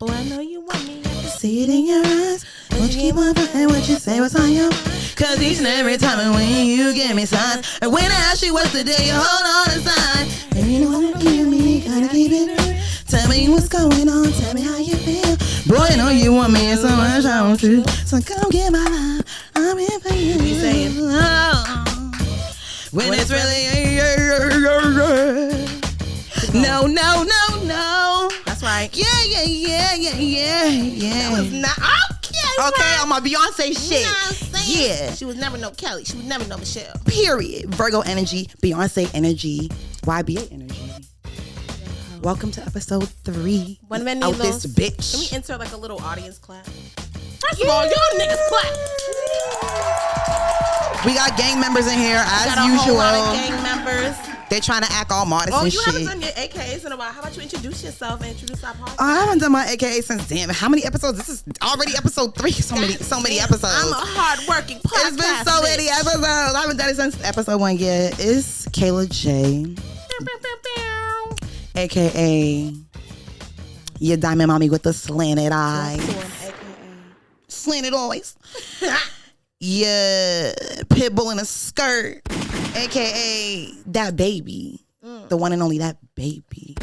Boy, I know you want me. I can See it in your eyes. Won't you keep on fighting what you say what's on your mind? Cause each and every time when you give me signs, and when I ask you what's the day, you hold on the sign. And you know what you mean, gotta keep it real. Tell me what's going on, tell me how you feel. Boy, I know you want me so much, I want you. So come get my love, I'm here for you. be saying, when it's really no. That's right. Yeah. That was not Okay, on my Beyonce shit. Yeah. She was never no Kelly. She was never no Michelle. Period. Virgo energy, Beyonce energy, YBA energy. Welcome to episode 3. One minute, out this bitch. Can we insert like a little audience clap? First of all, y'all niggas clap. We got gang members in here as got a usual. Whole lot of gang members. They're trying to act all modest and you shit. haven't done your AKAs in a while. How about you introduce yourself and introduce our podcast? I haven't done my AKA since how many episodes? This is already episode 3. So many episodes. I'm a hardworking podcast. It's been so many episodes. I haven't done it since episode 1 yet. It's Kaela J, AKA your diamond mommy with the slanted eyes. Slanted eyes. Yeah, pit bull in a skirt, AKA that baby, the one and only that baby.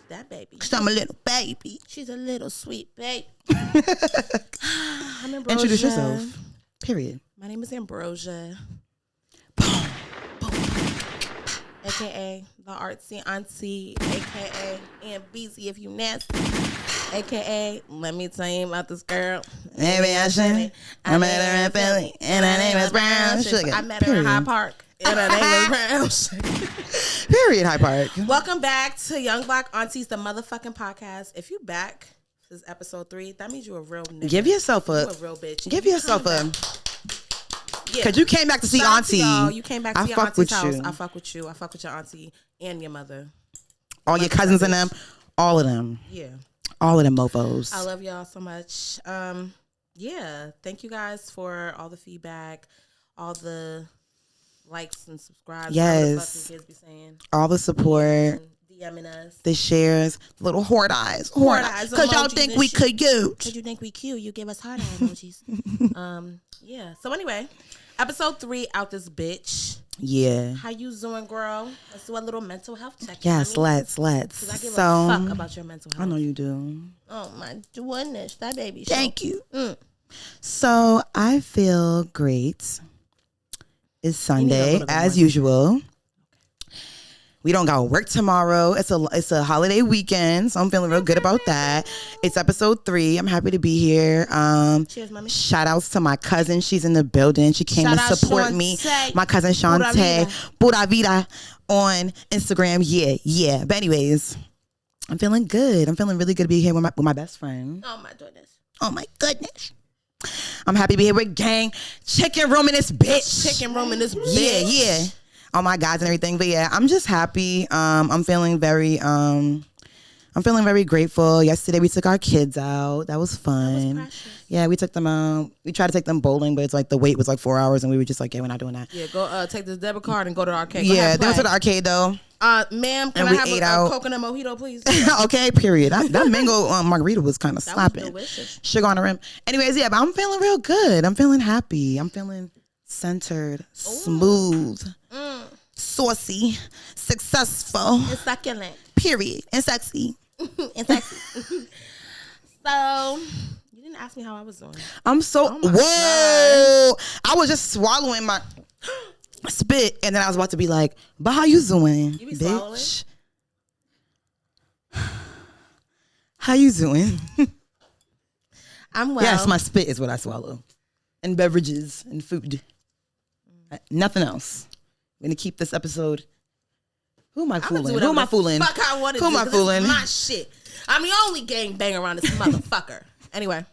That baby. Cause I'm a little baby. She's a little sweet babe. I'm Ambrosia. Introduce yourself. Period. My name is Ambrosia. AKA the artsy auntie, AKA Aunt Beezy if you nasty, AKA let me tell you about this girl. Maybe I shouldn't. I met her in Philly and her name is Brown Sugar. I met her in Hyde Park and her name is Brown Sugar. Period, Hyde Park. Welcome back to Young Black Aunties, the motherfucking podcast. If you back, this is episode 3. That means you a real nigga. Give yourself You a real bitch. Give yourself a. Yeah. Cause you came back to see Shout out auntie. to y'all. You came back to your auntie's house. You. I fuck with you. I fuck with your auntie and your mother. All your cousins and them. All of them. Yeah. All of them mofos. I love y'all so much. Yeah. Thank you guys for all the feedback, all the likes and subscribes. Yes. Kids be saying. All the support. DMing us. The shares. The little horde eyes. Horde eyes. Cause y'all think we could use. Cause you think we cute. You give us heart eye emojis. Yeah. So anyway, episode 3 out this bitch. Yeah. How you doing, girl? Let's do a little mental health check. Yes, let's. Cause I give a fuck about your mental health. I know you do. Oh my goodness, that baby. Thank you. So I feel great. It's Sunday as usual. We don't got work tomorrow. It's a holiday weekend, so I'm feeling real good about that. It's episode 3. I'm happy to be here. Cheers, mommy. Shout outs to my cousin. She's in the building. She came to support me. My cousin Shantae. Pura vida on Instagram. Yeah. But anyways, I'm feeling good. I'm feeling really good to be here with my best friend. Oh my goodness. I'm happy to be here with gang. Chicken room in this bitch. Yeah. All my guys and everything. But yeah, I'm just happy. I'm feeling very grateful. Yesterday we took our kids out. That was fun. That was precious. Yeah, we took them out. We tried to take them bowling, but it's like the wait was like 4 hours and we were just like, yeah, we're not doing that. Yeah, go take this debit card and go to the arcade. Yeah, they went to the arcade though. Ma'am, can I have a coconut mojito, please? Okay, period. That mango margarita was kind of slapping. Delicious. Sugar on the rim. Anyways, yeah, but I'm feeling real good. I'm feeling happy. I'm feeling centered, smooth, saucy, successful. And succulent. Period. And sexy. So, you didn't ask me how I was doing. I'm so... Whoa! God. I was just swallowing my... spit, and then I was about to be like, but how you doing, you be bitch? How you doing? I'm well. Yes, my spit is what I swallow. And beverages and food. Nothing else. I'm going to keep this episode. Who am I fooling? Fuck, I wanted to. Who am I fooling? My shit. I'm the only gang bang around this motherfucker. Anyway.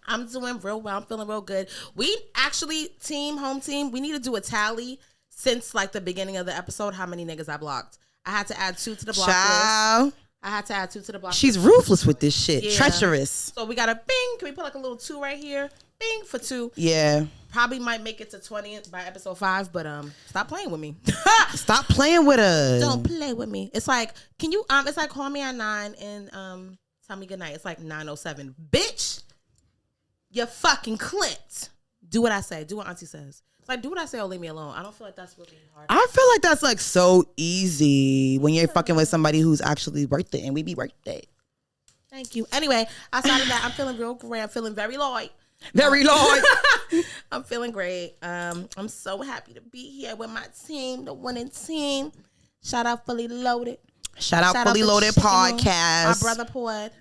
I'm doing real well. I'm feeling real good. We actually, home team, we need to do a tally since like the beginning of the episode, how many niggas I blocked. I had to add 2 to the block list. I had to add 2 to the block She's list. Ruthless with this shit. Yeah. Treacherous. So we got a bing. Can we put like a little 2 right here? Bing for 2. Yeah. Probably might make it to 20 by episode 5, but stop playing with me. Stop playing with us. Don't play with me. It's like, can you it's like call me at 9 and Tell me goodnight. It's like 9:07. Bitch, you're fucking clipped. Do what I say. Do what Auntie says. It's like, do what I say or leave me alone. I don't feel like that's really hard. I feel like that's like so easy when you're fucking with somebody who's actually worth it, and we be worth it. Thank you. Anyway, outside of that, I'm feeling real great. I'm feeling very light. Very light. I'm feeling great. I'm so happy to be here with my team, the winning team. Shout out Fully Loaded. Shout out Fully Loaded Podcast. My brother Pod.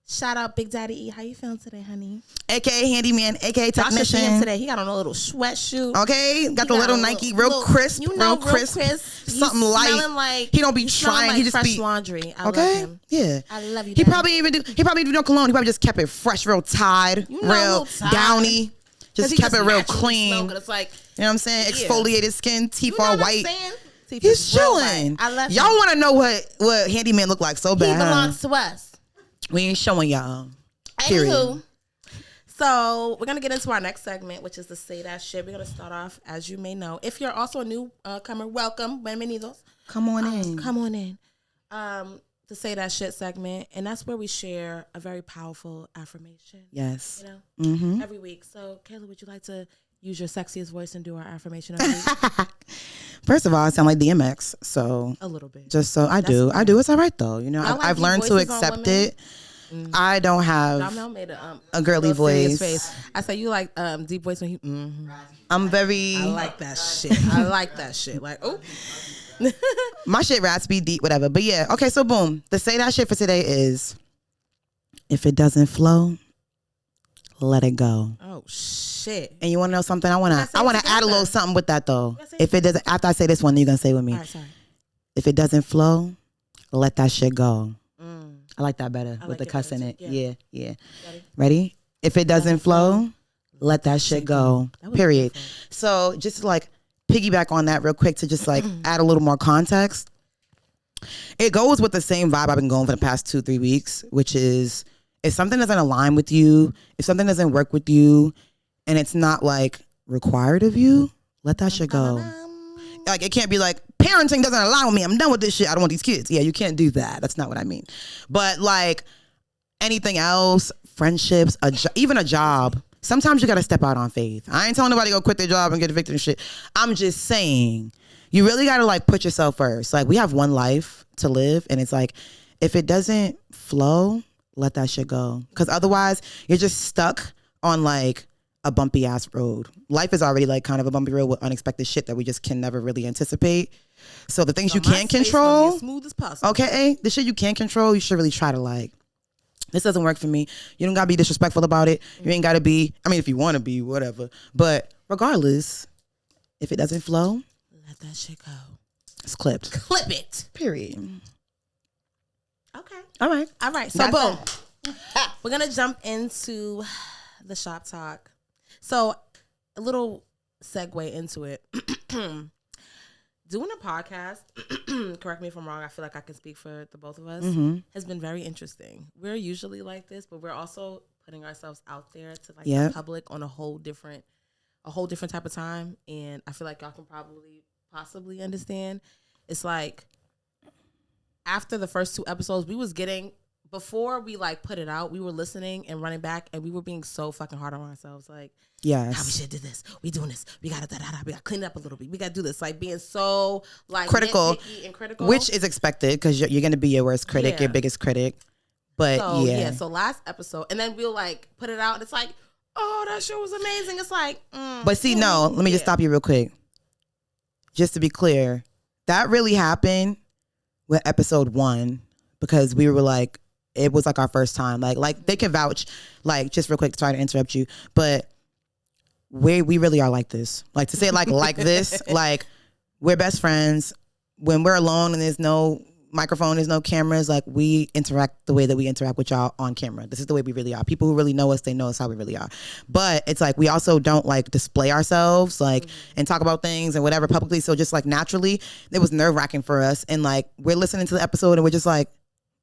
Shout out Big Daddy E. How you feeling today, honey? AKA Handyman, AKA Y'all should see him Technician. today. He got on a little sweatsuit. Okay, got the little Nike, real crisp, real crisp. Something light. Like, he don't be trying. Like he just fresh be laundry. I okay. love him. Yeah, I love you. He Daddy. probably even do no cologne. He probably just kept it fresh, real tied, real downy. Just kept it real clean. It's like, you know what I'm saying? Exfoliated skin, teeth all white. He's chilling. I love him. Y'all want to know what Handyman look like so bad? He belongs to us. We ain't showing y'all. Anywho, so we're gonna get into our next segment, which is the Say That Shit. We're gonna start off, as you may know. If you're also a new comer, welcome. Bienvenidos. Come on in. Come on in. The Say That Shit segment, and that's where we share a very powerful affirmation. Yes. You know, mm-hmm. every week. So, Kaela, would you like to use your sexiest voice and do our affirmation every week? First of all, I sound like DMX, so a little bit. Just so I do. It's all right though. You know, I've learned to accept it. Mm-hmm. I don't have made a girly voice. Face. I say you like deep voice when he. Mm-hmm. I'm very. I like that shit. I like that shit. Like, oh. My shit raspy, deep, whatever. But yeah, okay, so boom. The Say That Shit for today is, if it doesn't flow, let it go. Oh shit. And you want to know something? I want to add a little something with that though. If it doesn't, after I say this one, you're gonna say with me. All right, sorry. If it doesn't flow, let that shit go. I like that better with the cuss in it. Yeah. Ready? If it doesn't flow, let that shit go. Period. So just like piggyback on that real quick to just like add a little more context. It goes with the same vibe I've been going for the past 2-3 weeks, which is if something doesn't align with you, if something doesn't work with you, and it's not like required of you, let that shit go. Like it can't be like parenting doesn't align with me. I'm done with this shit. I don't want these kids. Yeah, you can't do that. That's not what I mean. But like anything else, friendships, even a job. Sometimes you got to step out on faith. I ain't telling nobody to go quit their job and get evicted and shit. I'm just saying, you really got to like put yourself first. Like we have one life to live, and it's like, if it doesn't flow, let that shit go. Because otherwise, you're just stuck on like a bumpy ass road. Life is already like kind of a bumpy road with unexpected shit that we just can never really anticipate. So the things you can control, as smooth as possible. Okay, the shit you can control, you should really try to like, this doesn't work for me. You don't gotta be disrespectful about it. You ain't gotta be, I mean, if you wanna be, whatever. But regardless, if it doesn't flow, let that shit go. It's clipped. Clip it. Period. Okay. All right. So boom. We're gonna jump into the shop talk. So a little segue into it. Doing a podcast, correct me if I'm wrong, I feel like I can speak for the both of us, has been very interesting. We're usually like this, but we're also putting ourselves out there to like the public on a whole different type of time. And I feel like y'all can possibly understand. It's like after the first 2 episodes, we was getting, before we like put it out, we were listening and running back, and we were being so fucking hard on ourselves. Like, yes, how we should do this. We doing this. We gotta we gotta clean it up a little bit. We gotta do this. Like being so like critical, nitpicky and critical, which is expected because you're gonna be your worst critic, your biggest critic. But so last episode, and then we'll like put it out, and it's like, oh, that show was amazing. It's like, but see, no, let me just stop you real quick. Just to be clear, that really happened with episode 1 because we were like, it was like our first time. Like they can vouch. Like just real quick, sorry to interrupt you, but we really are like this. Like to say it like this, like we're best friends. When we're alone and there's no microphone, there's no cameras, like we interact the way that we interact with y'all on camera. This is the way we really are. People who really know us, they know us how we really are. But it's like we also don't like display ourselves like and talk about things and whatever publicly. So just like naturally, it was nerve-wracking for us. And like we're listening to the episode and we're just like,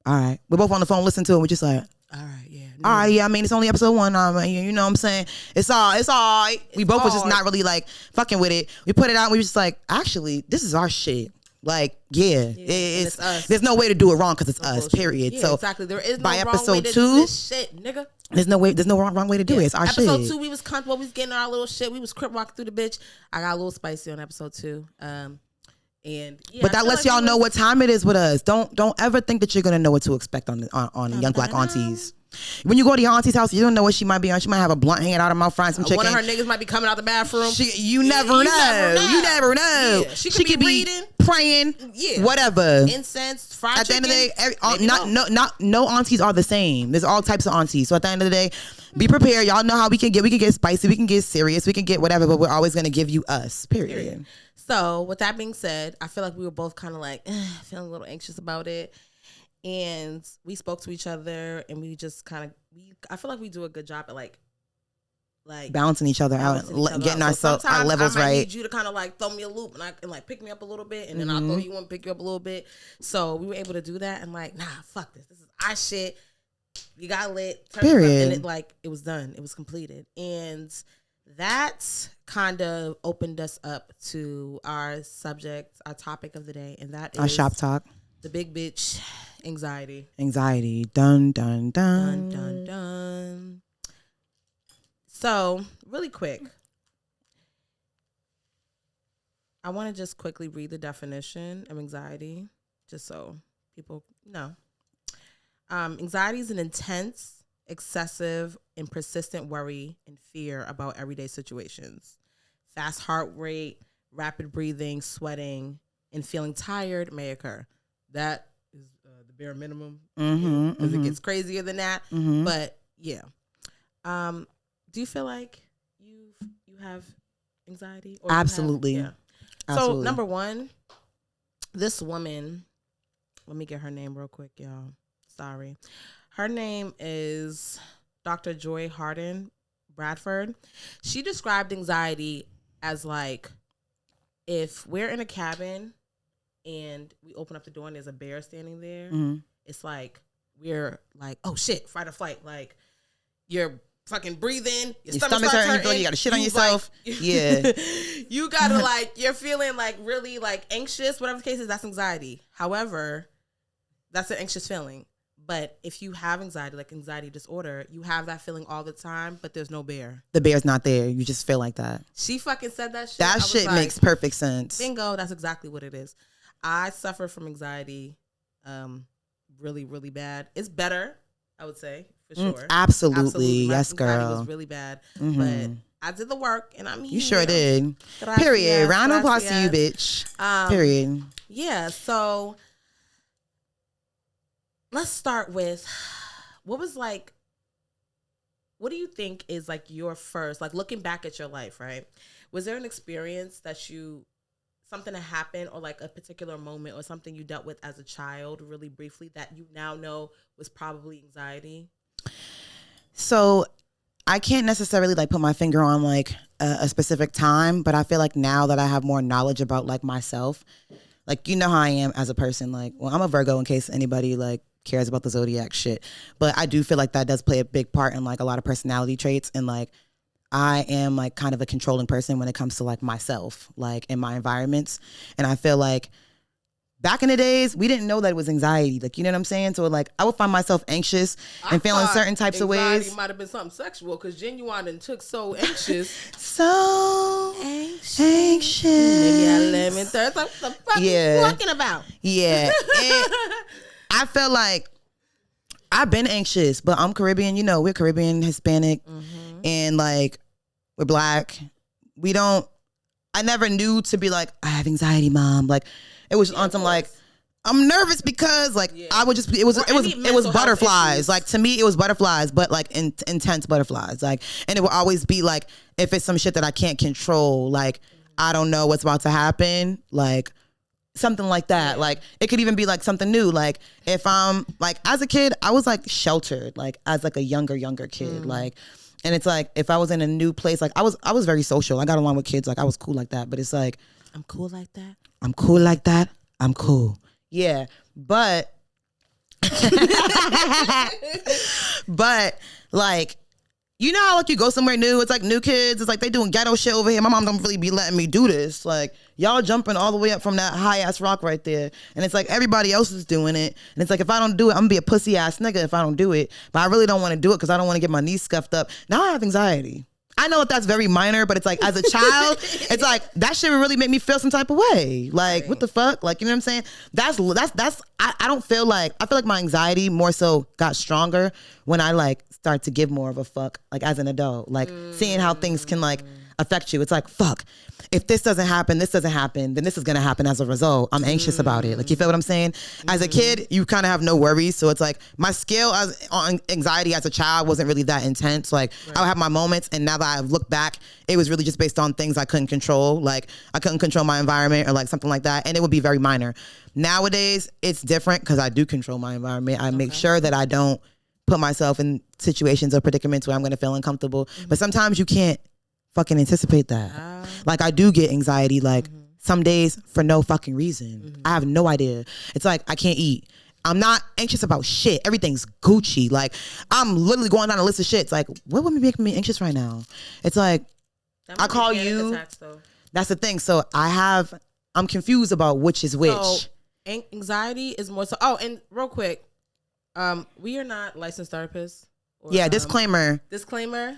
all right. We're both on the phone listening to it. We're just like, all right, yeah. All right, yeah. I mean, it's only episode 1. You know what I'm saying? It's all right. We both was just not really like fucking with it. We put it out and we were just like, actually, this is our shit. Like, it's us. There's no way to do it wrong because it's us. Period. Yeah, so exactly. There is no by wrong episode way to 2, do this shit, nigga. There's no wrong way to do it. It's our shit. Episode 2, we was comfortable. We was getting our little shit. We was crip walking through the bitch. I got a little spicy on episode 2. But that lets y'all know what time it is with us. Don't ever think that you're gonna know what to expect on Young Black Aunties. When you go to your auntie's house, you don't know what she might be on. She might have a blunt hanging out of her mouth, frying some chicken. One of her niggas might be coming out the bathroom. You never know. You never know. Yeah. She could be reading, praying, whatever. Incense, fried at chicken. At the end of the day, no aunties are the same. There's all types of aunties. So at the end of the day, be prepared. Y'all know how we can get spicy, we can get serious, we can get whatever, but we're always gonna give you us. Period. So with that being said, I feel like we were both kind of like feeling a little anxious about it. And we spoke to each other, and we just kind of, I feel like we do a good job at like balancing each other out, getting our levels right. I need you to kind of like throw me a loop and like pick me up a little bit, and then I'll throw you one, pick you up a little bit. So we were able to do that, and like, nah, fuck this. This is our shit. You got lit. Period. And it was done. It was completed, and that kind of opened us up to our subject, our topic of the day, and that is our shop talk. The big bitch. Anxiety. Dun, dun, dun. Dun, dun, dun. So, really quick, I want to just quickly read the definition of anxiety, just so people know. Anxiety is an intense, excessive, and persistent worry and fear about everyday situations. Fast heart rate, rapid breathing, sweating, and feeling tired may occur. That is the bare minimum, because it gets crazier than that. But yeah, do you feel like you have anxiety? Or Absolutely. Absolutely. So number one, this woman. Let me get her name real quick, y'all. Sorry, her name is Dr. Joy Harden Bradford. She described anxiety as like if we're in a cabin and we open up the door and there's a bear standing there, it's like we're like, oh shit, fight or flight. Like you're fucking breathing, your stomach's hurting, you got to shit on yourself. Like, yeah. You gotta like, you're feeling like really like anxious, whatever the case is, that's anxiety. However, that's an anxious feeling. But if you have anxiety, like anxiety disorder, you have that feeling all the time, but there's no bear. The bear's not there. You just feel like that. She fucking said that shit. That shit makes perfect sense. Bingo, that's exactly what it is. I suffer from anxiety really, really bad. It's better, I would say, for sure. Absolutely. Yes, girl. Anxiety girl. was really bad. But I did the work, and I'm here. You sure did. Gracias, period. Round of applause to you, bitch. Period. Yeah, so let's start with what do you think is like your first, like looking back at your life, right? Was there an experience that something that happened or like a particular moment or something you dealt with as a child really briefly that you now know was probably anxiety? So I can't necessarily like put my finger on like a specific time, but I feel like now that I have more knowledge about like myself, like, you know how I am as a person, like, well, I'm a Virgo in case anybody like cares about the zodiac shit, but I do feel like that does play a big part in like a lot of personality traits, and like I am like kind of a controlling person when it comes to like myself, like in my environments. And I feel like back in the days, we didn't know that it was anxiety. Like, you know what I'm saying? So like I would find myself anxious and feeling certain types of ways. Anxiety might have been something sexual because Genuine and took so anxious. So anxious. Maybe at 11, 30. What the fuck are you talking about? Yeah. I felt like I've been anxious, but I'm Caribbean. You know, we're Caribbean, Hispanic, and like we're Black. I never knew to be like, I have anxiety, Mom. Like it was on some like, I'm nervous because like I would just it was butterflies. Like to me it was butterflies, but like intense butterflies. Like, and it would always be like if it's some shit that I can't control, like I don't know what's about to happen, like something like that. Like it could even be like something new. Like if I'm like as a kid, I was like sheltered, like as like a younger kid. Like, and it's like if I was in a new place, like I was very social. I got along with kids. Like I was cool like that. But it's like I'm cool like that. I'm cool like that. I'm cool. Yeah. But but like, you know how like you go somewhere new, it's like new kids, it's like they doing ghetto shit over here. My mom don't really be letting me do this. Like y'all jumping all the way up from that high ass rock right there, and it's like everybody else is doing it, and it's like if I don't do it, I'm gonna be a pussy ass nigga if I don't do it. But I really don't want to do it because I don't want to get my knees scuffed up. Now I have anxiety. I know that's very minor, but it's like as a child, it's like that shit would really make me feel some type of way. Like what the fuck? Like you know what I'm saying? That's I don't feel like, I feel like my anxiety more so got stronger when I like start to give more of a fuck like as an adult. Like seeing how things can like affect you. It's like fuck. If this doesn't happen, then this is gonna happen as a result. I'm anxious about it. Like you feel what I'm saying? As a kid, you kind of have no worries. So it's like my scale on anxiety as a child wasn't really that intense. Like I would have my moments, and now that I look back, it was really just based on things I couldn't control. Like I couldn't control my environment or like something like that, and it would be very minor. Nowadays, it's different because I do control my environment. I make sure that I don't put myself in situations or predicaments where I'm gonna feel uncomfortable. But sometimes you can't fucking anticipate that. Like I do get anxiety like some days for no fucking reason. I have no idea. It's like I can't eat. I'm not anxious about shit. Everything's Gucci. Like I'm literally going down a list of shit. It's like what would be making me anxious right now? It's like I call you. Attacks, that's the thing. So I'm confused about which is which. So anxiety is more so. Oh, and real quick, we are not licensed therapists. Or, disclaimer.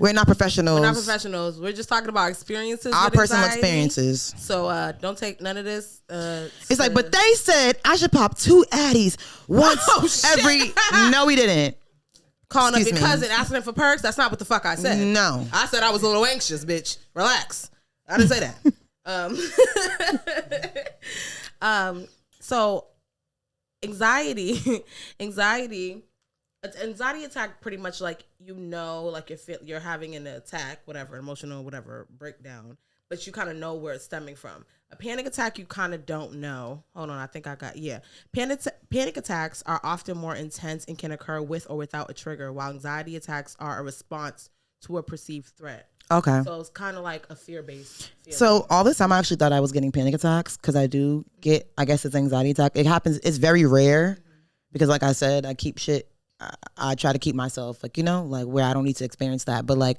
We're not professionals. We're just talking about experiences. Our personal experiences. So don't take none of this. It's like, but they said I should pop 2 Addies once every. No, we didn't. Calling up your cousin asking for perks. That's not what the fuck I said. No, I said I was a little anxious, bitch. Relax. I didn't say that. So anxiety attack pretty much like like you're having an attack, whatever, emotional, whatever, breakdown, but you kind of know where it's stemming from. A panic attack, you kind of don't know. Hold on, I think I got, Panic attacks are often more intense and can occur with or without a trigger, while anxiety attacks are a response to a perceived threat. Okay. So it's kind of like a fear-based. So all this time I actually thought I was getting panic attacks because I do get, I guess it's anxiety attack. It happens, it's very rare because like I said, I keep shit. I try to keep myself like, like where I don't need to experience that. But like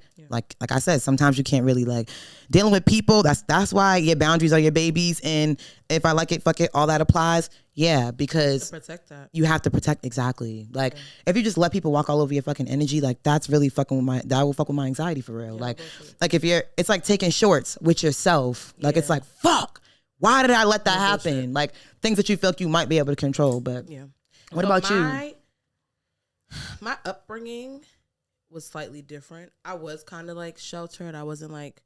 I said, sometimes you can't really like dealing with people. That's why your boundaries are your babies. And if I like it, fuck it, all that applies. Yeah, because to protect that. You have to protect exactly. Like if you just let people walk all over your fucking energy, like that's really fucking with that will fuck with my anxiety for real. Like if it's like taking shorts with yourself. Like it's like, fuck, why did I let that happen? Like things that you feel like you might be able to control. But what about you? My upbringing was slightly different. I was kind of like sheltered. I wasn't like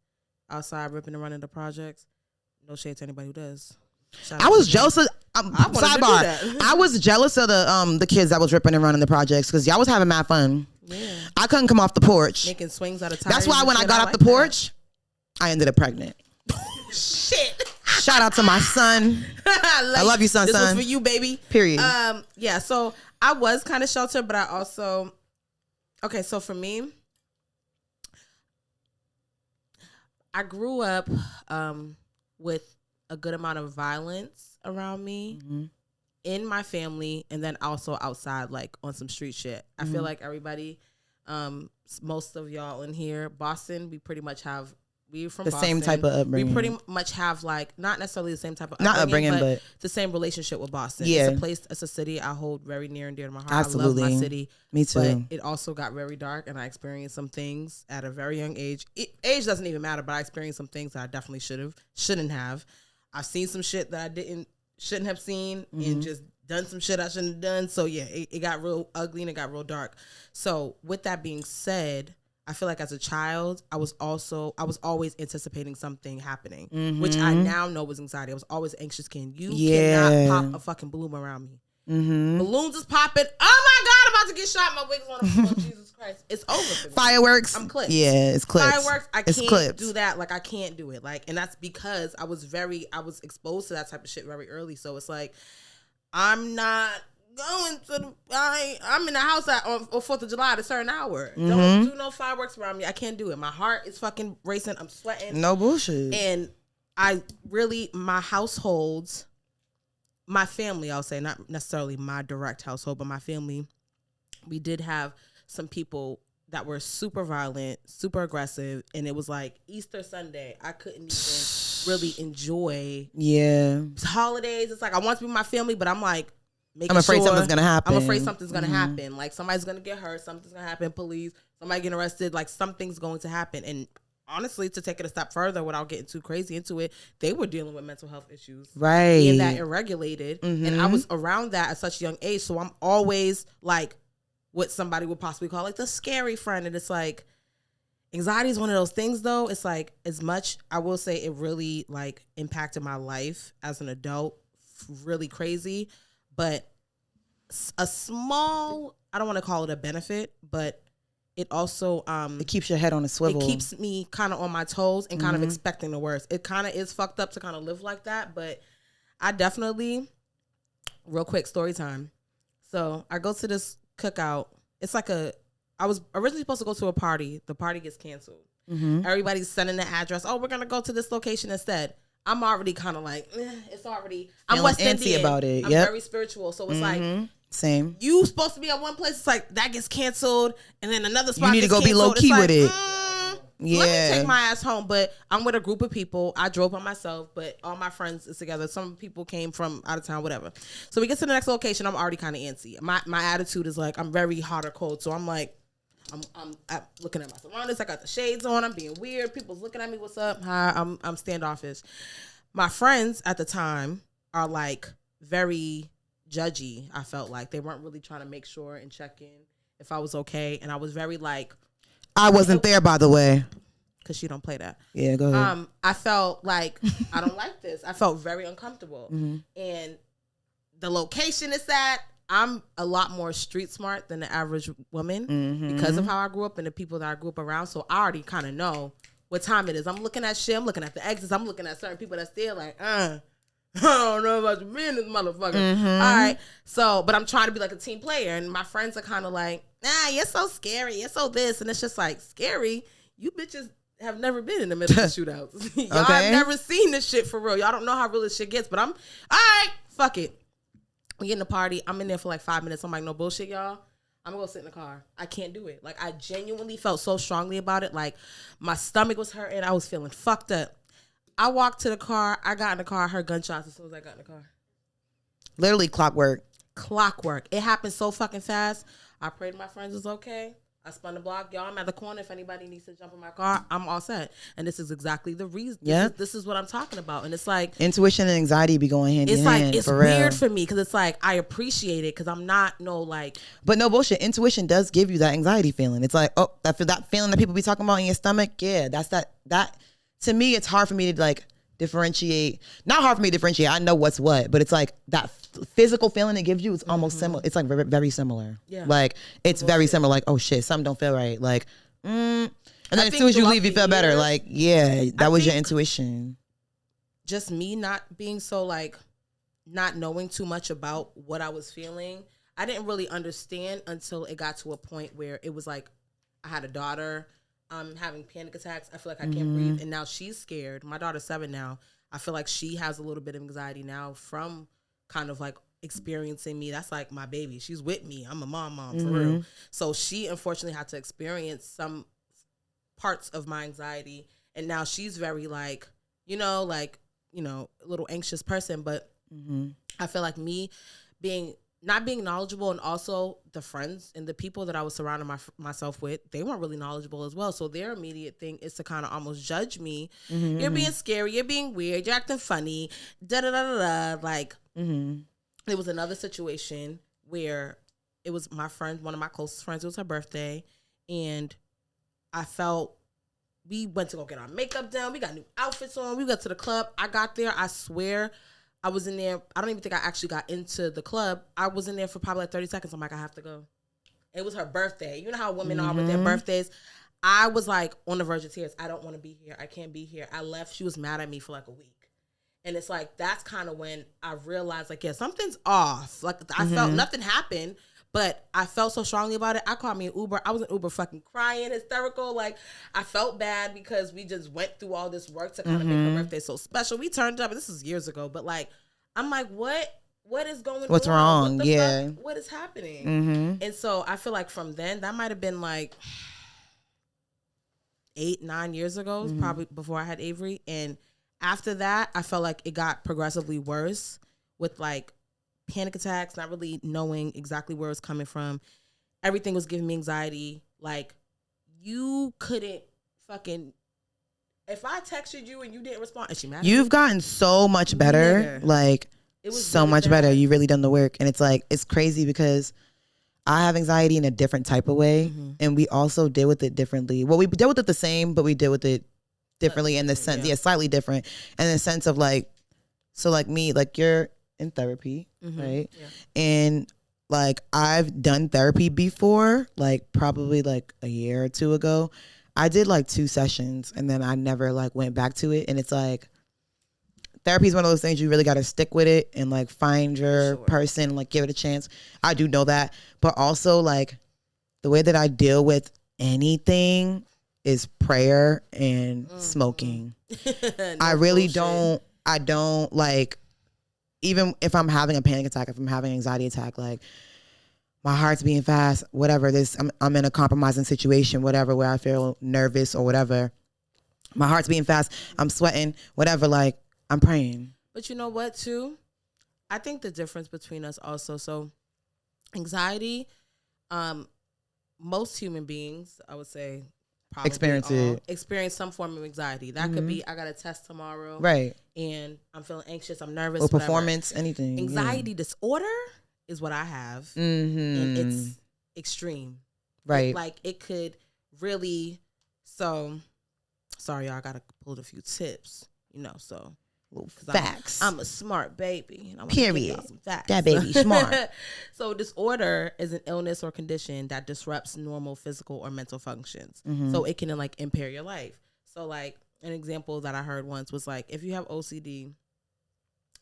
outside ripping and running the projects. No shade to anybody who does. I was jealous of sidebar. I was jealous of the kids that was ripping and running the projects because y'all was having mad fun. Yeah. I couldn't come off the porch. Making swings out of tires. That's why when I got off the porch, I ended up pregnant. Shit. Shout out to my son. I love you, son. This was for you, baby. Period. Yeah, so I was kind of sheltered, but I also... Okay, so for me, I grew up with a good amount of violence around me in my family and then also outside, like on some street shit. I feel like everybody, most of y'all in here, Boston, we pretty much have... We're from Boston. Same type of upbringing. We pretty much have like not necessarily the same type of upbringing, but the same relationship with Boston. Yeah. It's a place, it's a city I hold very near and dear to my heart. Absolutely. I love my city. Me too. But it also got very dark and I experienced some things at a very young age. Age doesn't even matter, but I experienced some things that I definitely shouldn't have. I've seen some shit that I shouldn't have seen and just done some shit I shouldn't have done. So yeah, it got real ugly and it got real dark. So with that being said, I feel like as a child, I was always anticipating something happening, which I now know was anxiety. I was always anxious. You cannot pop a fucking balloon around me. Balloons is popping. Oh my God, I'm about to get shot. My wig's on the floor. Jesus Christ. It's over for me. Fireworks. I'm clipped. Yeah, it's clipped. Fireworks, I can't do that. Like, I can't do it. Like, and that's because I was exposed to that type of shit very early. So it's like, I'm not going to I'm in the house on 4th of July at a certain hour. Don't do no fireworks around me. I can't do it. My heart is fucking racing. I'm sweating. No bullshit. And my household, my family, I'll say, not necessarily my direct household, but my family, we did have some people that were super violent, super aggressive, and it was like Easter Sunday. I couldn't even really enjoy holidays. It's like I want to be with my family, but I'm like, I'm afraid something's gonna happen. I'm afraid something's gonna happen. Like somebody's gonna get hurt, something's gonna happen, police, somebody getting arrested, like something's going to happen. And honestly, to take it a step further without getting too crazy into it, they were dealing with mental health issues. Right. Being that irregulated. And I was around that at such a young age. So I'm always like what somebody would possibly call like the scary friend. And it's like, anxiety is one of those things though. It's like, as much, I will say it really like impacted my life as an adult, really crazy. But a small, I don't want to call it a benefit, but it also it keeps your head on a swivel. It keeps me kind of on my toes and kind of expecting the worst. It kind of is fucked up to kind of live like that, but I definitely, real quick story time. So I go to this cookout. It's like I was originally supposed to go to a party. The party gets canceled. Everybody's sending the address. Oh, we're gonna go to this location instead. I'm already kind of like, it's already. I'm West Indian about it. I'm very spiritual, so it's like same. You supposed to be at one place. It's like that gets canceled, and then another spot. You need gets to go canceled. be low key with it. Let me take my ass home. But I'm with a group of people. I drove by myself, but all my friends is together. Some people came from out of town, whatever. So we get to the next location. I'm already kind of antsy. My attitude is like I'm very hot or cold. So I'm like, I'm looking at my surroundings. I got the shades on. I'm being weird. People's looking at me. What's up? Hi. I'm standoffish. My friends at the time are like very judgy. I felt like they weren't really trying to make sure and check in if I was okay. And I was very like, I wasn't there, by the way. Because she don't play that. Yeah, go ahead. I felt like, I don't like this. I felt very uncomfortable. And the location is that I'm a lot more street smart than the average woman because of how I grew up and the people that I grew up around. So I already kind of know what time it is. I'm looking at shit. I'm looking at the exits. I'm looking at certain people that's still like, I don't know about you being this motherfucker. All right. So, but I'm trying to be like a team player. And my friends are kind of like, you're so scary. You're so this. And it's just like, scary? You bitches have never been in the middle of shootouts. Y'all have never seen this shit for real. Y'all don't know how real this shit gets. But I'm, all right, fuck it. We get in the party. I'm in there for like 5 minutes. I'm like, no bullshit, y'all. I'm gonna go sit in the car. I can't do it. Like, I genuinely felt so strongly about it. Like, my stomach was hurting. I was feeling fucked up. I walked to the car. I got in the car. I heard gunshots as soon as I got in the car. Literally clockwork. It happened so fucking fast. I prayed my friends was okay. I spun the block. Y'all, I'm at the corner. If anybody needs to jump in my car, I'm all set. And this is exactly the reason. This is what I'm talking about. And it's like, intuition and anxiety be going hand in hand. It's weird for me because it's like, I appreciate it because I'm not But no bullshit. Intuition does give you that anxiety feeling. It's like, oh, that feeling that people be talking about in your stomach. Yeah, that's that. To me, it's hard for me to like differentiate. Not hard for me to differentiate. I know what's what, but it's like that physical feeling it gives you is almost similar. It's like very, very similar. Yeah. Like it's very similar. Like, oh shit, something don't feel right. Like, and then as soon as you leave, you feel better. Like, yeah, that was your intuition. Just me not being so like, not knowing too much about what I was feeling. I didn't really understand until it got to a point where it was like, I had a daughter. I'm having panic attacks. I feel like I can't breathe. And now she's scared. My daughter's 7 now. I feel like she has a little bit of anxiety now from kind of like experiencing me. That's like my baby. She's with me. I'm a mom for real. So she unfortunately had to experience some parts of my anxiety. And now she's very like, a little anxious person. But I feel like me not being knowledgeable, and also the friends and the people that I was surrounding myself with, they weren't really knowledgeable as well. So their immediate thing is to kind of almost judge me. You're being scary. You're being weird. You're acting funny. Da-da-da-da-da. Like, there was another situation where it was my friend, one of my closest friends. It was her birthday. And I felt we went to go get our makeup done. We got new outfits on. We got to the club. I got there. I swear, I was in there. I don't even think I actually got into the club. I was in there for probably like 30 seconds. I'm like, I have to go. It was her birthday. You know how women are with their birthdays. I was like on the verge of tears. I don't want to be here. I can't be here. I left. She was mad at me for like a week. And it's like, that's kind of when I realized like, yeah, something's off. Like I felt nothing happened, but I felt so strongly about it. I called me an Uber. I was in Uber fucking crying, hysterical. Like I felt bad because we just went through all this work to kind of make her birthday so special. We turned up, and this is years ago, but like, I'm like, what is going on? What's wrong? What is happening? And so I feel like from then, that might have been like 8-9 years ago, probably before I had Avery. And after that, I felt like it got progressively worse with like panic attacks, not really knowing exactly where it was coming from. Everything was giving me anxiety. Like, you couldn't fucking, if I texted you and you didn't respond, is she mad? You've gotten so much better. Like, it was so really much better. You've really done the work. And it's like, it's crazy because I have anxiety in a different type of way. And we also deal with it differently. Well, we deal with it the same, but we deal with it differently in the sense, slightly different. In the sense of like, so like me, like you're in therapy, right? Yeah. And like I've done therapy before, like probably like a year or two ago. I did like 2 sessions and then I never like went back to it. And it's like, therapy is one of those things you really got to stick with it and like find your person, like give it a chance. I do know that. But also like the way that I deal with anything is prayer and smoking. I really don't, like, even if I'm having a panic attack, if I'm having an anxiety attack, like my heart's beating fast, whatever, I'm in a compromising situation, whatever, where I feel nervous or whatever. My heart's beating fast, I'm sweating, whatever, like I'm praying. But you know what too? I think the difference between us also, so anxiety, most human beings, I would say, probably experience some form of anxiety. That could be, I got a test tomorrow. Right. And I'm feeling anxious, I'm nervous. Or performance, anything. Anxiety disorder is what I have. And it's extreme. Right. It could really, so, sorry y'all, I got to pull a few tips, so. Facts. I'm a smart baby. And Period. Some facts. That baby smart. So disorder is an illness or condition that disrupts normal physical or mental functions. So it can like impair your life. So like an example that I heard once was like, if you have OCD,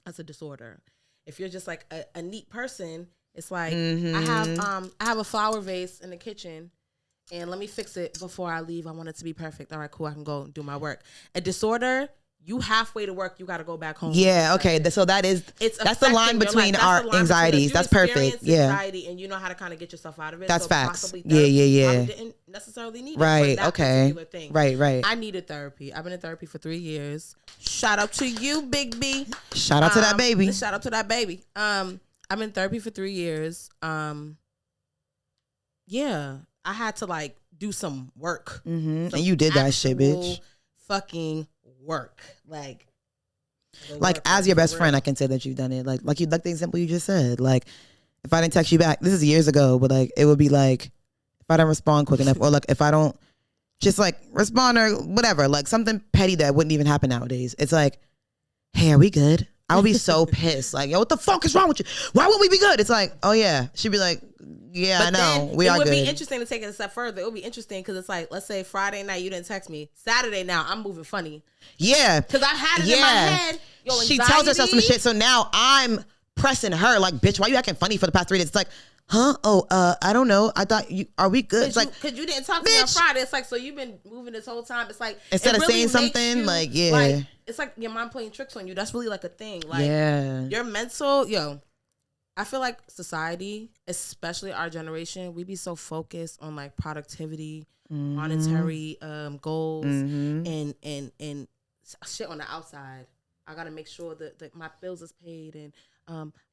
that's a disorder. If you're just like a neat person, it's like I have a flower vase in the kitchen and let me fix it before I leave. I want it to be perfect. All right, cool. I can go do my work. A disorder, you halfway to work, you got to go back home. Yeah, okay. So that's the line between our anxieties. That's perfect. Yeah. Anxiety and you know how to kind of get yourself out of it. That's so facts. Yeah. Didn't necessarily need right, it. Right. Okay. Thing. Right. I needed therapy. I've been in therapy for 3 years. Shout out to you, Big B. Shout out to that baby. Shout out to that baby. I've been in therapy for 3 years. Yeah. I had to like do some work. And you did that shit, bitch. Fucking work. Like as your best friend, I can say that you've done it. Like the example you just said. Like if I didn't text you back, this is years ago, but like it would be like if I don't respond quick enough, or like if I don't just like respond or whatever, like something petty that wouldn't even happen nowadays. It's like, hey, are we good? I would be so pissed. Like, yo, what the fuck is wrong with you? Why would we be good? It's like, oh yeah. She'd be like, yeah, I know. We are good. It would be interesting to take it a step further. It would be interesting because it's like, let's say Friday night you didn't text me. Saturday now I'm moving funny. Yeah. Because I had it in my head. Yo, anxiety. She tells herself some shit. So now I'm pressing her like, bitch, why you acting funny for the past 3 days? It's like, huh? I don't know. I thought are we good? It's like, because you didn't talk to me on Friday. It's like, so you've been moving this whole time. It's like, instead of saying something, like, yeah. It's like your mind playing tricks on you. That's really like a thing. Like, your mental, I feel like society, especially our generation, we be so focused on like productivity, monetary goals, and shit on the outside. I gotta make sure that my bills is paid and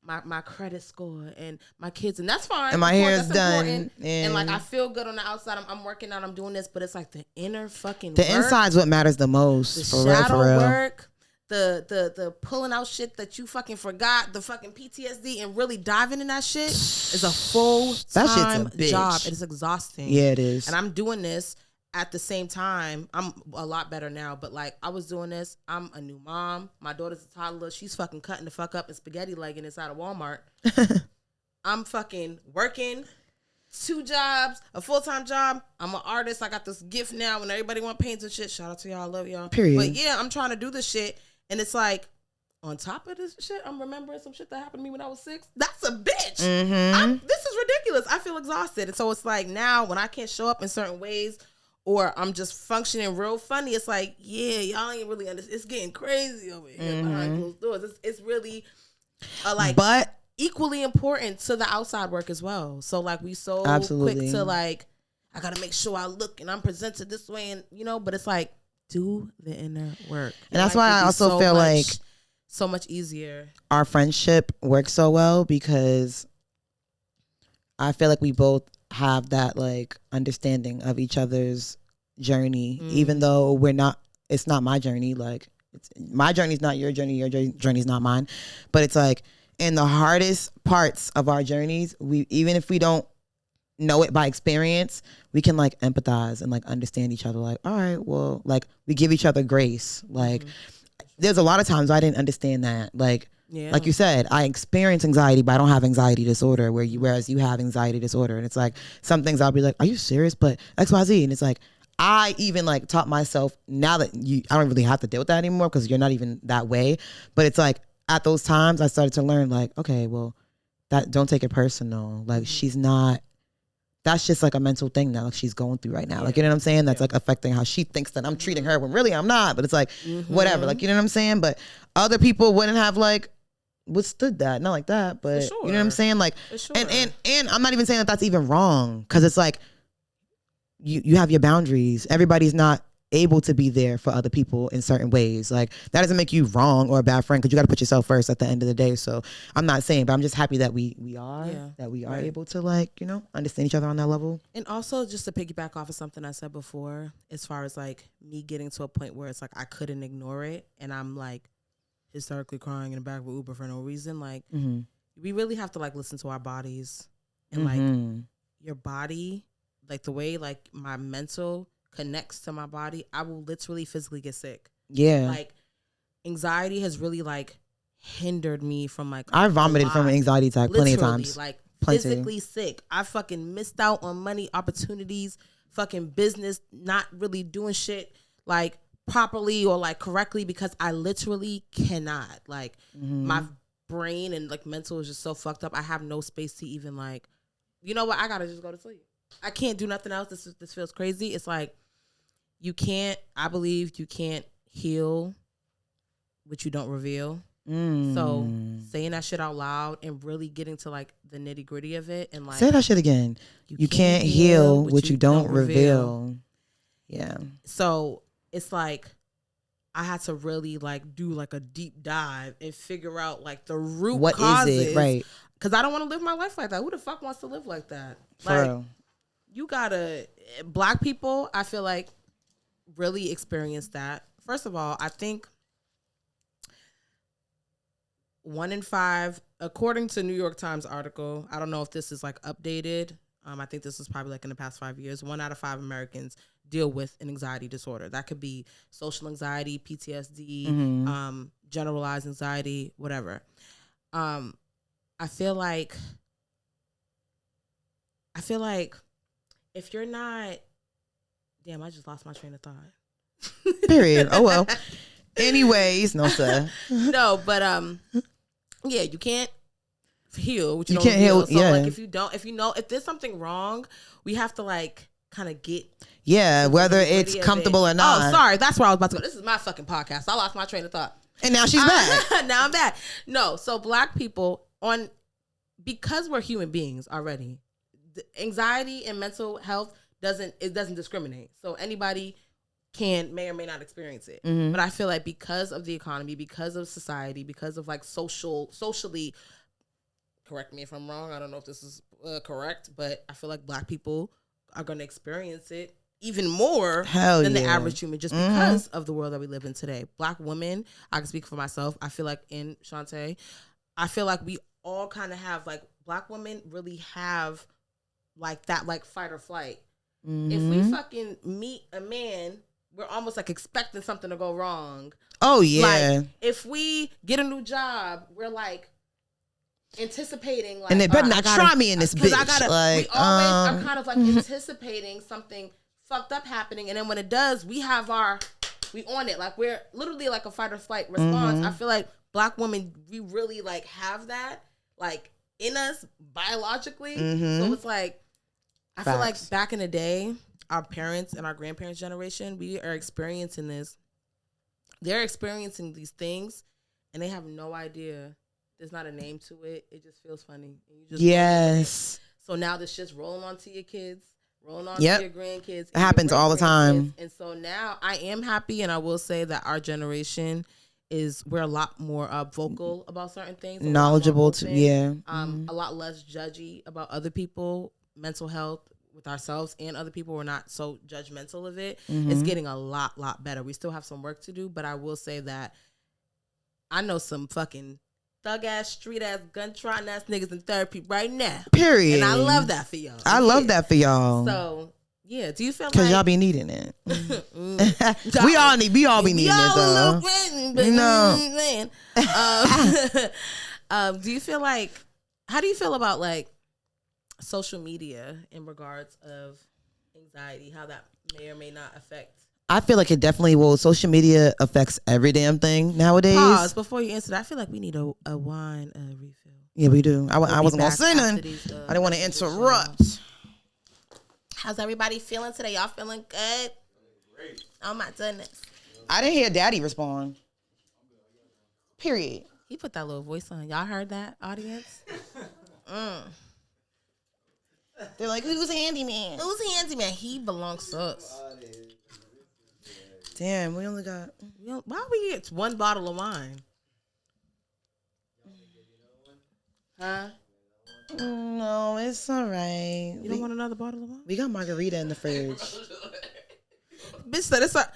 my credit score and my kids, and that's fine. And my hair is done. And like I feel good on the outside. I'm working out. I'm doing this, but it's like the inner fucking the work, inside's what matters the most. The for shadow real. work. The pulling out shit that you fucking forgot, the fucking PTSD, and really diving in that shit is a full-time job. It is exhausting. Yeah, it is. And I'm doing this at the same time. I'm a lot better now, but like I was doing this. I'm a new mom. My daughter's a toddler. She's fucking cutting the fuck up and spaghetti legging inside of Walmart. I'm fucking working 2 jobs, a full-time job. I'm an artist. I got this gift now and everybody want paints and shit. Shout out to y'all. I love y'all. Period. But yeah, I'm trying to do this shit. And it's like, on top of this shit, I'm remembering some shit that happened to me when I was 6. That's a bitch. This is ridiculous. I feel exhausted. And so it's like now when I can't show up in certain ways or I'm just functioning real funny, it's like, yeah, y'all ain't really understand. It's getting crazy over here behind closed doors. It's really equally important to the outside work as well. So like we so quick to like, I got to make sure I look and I'm presented this way. And, you know, but it's like, do the inner work. And that's why I also feel like so much easier. Our friendship works so well because I feel like we both have that like understanding of each other's journey, even though it's not my journey. Like my journey's not your journey's not mine. But it's like in the hardest parts of our journeys, even if we don't know it by experience, we can like empathize and like understand each other. Like, all right, well, like we give each other grace. Like there's a lot of times I didn't understand that. Like, like you said, I experience anxiety, but I don't have anxiety disorder. Whereas you have anxiety disorder, and it's like some things I'll be like, "Are you serious?" But XYZ, and it's like I even like taught myself now that I don't really have to deal with that anymore because you're not even that way. But it's like at those times I started to learn like, okay, well, that don't take it personal. Like she's not. That's just like a mental thing that like she's going through right now. Like, you know what I'm saying? That's like affecting how she thinks that I'm treating her when really I'm not. But it's like, whatever. Like, you know what I'm saying? But other people wouldn't have like withstood that. Not like that, but you know what I'm saying? Like, and I'm not even saying that that's even wrong. Cause it's like, you have your boundaries. Everybody's not able to be there for other people in certain ways. Like that doesn't make you wrong or a bad friend because you got to put yourself first at the end of the day. So I'm not saying, but I'm just happy that we are able to like, you know, understand each other on that level. And also just to piggyback off of something I said before, as far as like me getting to a point where it's like I couldn't ignore it and I'm like hysterically crying in the back of an Uber for no reason. Like we really have to like listen to our bodies and like your body, like the way like my mental connects to my body, I will literally physically get sick. Yeah. Like anxiety has really like hindered me from like I vomited from an anxiety attack plenty of times. Like physically sick. I fucking missed out on money, opportunities, fucking business, not really doing shit like properly or like correctly because I literally cannot. Like my brain and like mental is just so fucked up. I have no space to even like, you know what? I gotta just go to sleep. I can't do nothing else. This feels crazy. It's like I believe you can't heal what you don't reveal. So saying that shit out loud and really getting to like the nitty gritty of it and like say that shit again. You can't heal what you don't reveal. Yeah. So it's like I had to really like do like a deep dive and figure out like the root causes. Is it? Right. Because I don't want to live my life like that. Who the fuck wants to live like that? For real. You gotta, Black people, I feel like, really experience that. First of all, I think 1 in 5, according to New York Times article, I don't know if this is like updated. I think this is probably like in the past 5 years. 1 out of 5 Americans deal with an anxiety disorder. That could be social anxiety, PTSD, generalized anxiety, whatever. I feel like if you're not, damn, I just lost my train of thought. Period. Oh well. Anyways, no sir. No, but yeah, you can't heal what you don't heal. So like if there's something wrong, we have to like kind of get whether it's comfortable or not. Oh, sorry, that's where I was about to go. This is my fucking podcast. I lost my train of thought. And now she's back. Now I'm back. No, so Black people because we're human beings already. Anxiety and mental health doesn't discriminate. So anybody may or may not experience it. But I feel like because of the economy, because of society, because of like socially, correct me if I'm wrong, I don't know if this is correct, but I feel like Black people are going to experience it even more than the average human just because of the world that we live in today. Black women, I can speak for myself, I feel like in Shantae, I feel like we all kind of have like Black women really have like that like fight or flight. If we fucking meet a man, we're almost like expecting something to go wrong. Oh yeah. Like if we get a new job, we're like anticipating like, and they better not try me in this bitch. We always are kind of like anticipating something fucked up happening, and then when it does, we on it. Like we're literally like a fight or flight response. I feel like Black women, we really like have that like in us biologically. So it's like I feel like back in the day, our parents and our grandparents' generation, we are experiencing this. They're experiencing these things, and they have no idea. There's not a name to it. It just feels funny. And you just so now this shit's rolling onto your kids, rolling on to your grandkids. It happens all the time. And so now I am happy, and I will say that our generation we're a lot more vocal about certain things, knowledgeable a lot less judgy about other people, mental health with ourselves and other people. We're not so judgmental of it. It's getting a lot better. We still have some work to do, but I will say that I know some fucking thug ass, street ass, gun trotting ass niggas in therapy right now. Period. And I love that for y'all. I love that for y'all. So yeah, do you feel like because y'all be needing it? we all be needing it though. Do you feel like? How do you feel about like social media in regards of anxiety? How that may or may not affect? I feel like it definitely will. Social media affects every damn thing nowadays. Pause before you answer that. I feel like we need a wine refill. Yeah, we do. I wasn't gonna say nothing. I didn't want to interrupt. How's everybody feeling today? Y'all feeling good? Great. Oh my goodness. I didn't hear Daddy respond. Period. He put that little voice on. Y'all heard that, audience? They're like, who's handyman? Who's handyman? He belongs to us. Damn, we only got... Why we get one bottle of wine? Huh? No, it's all right. You don't want another bottle of wine? We got margarita in the fridge. Bitch said it's like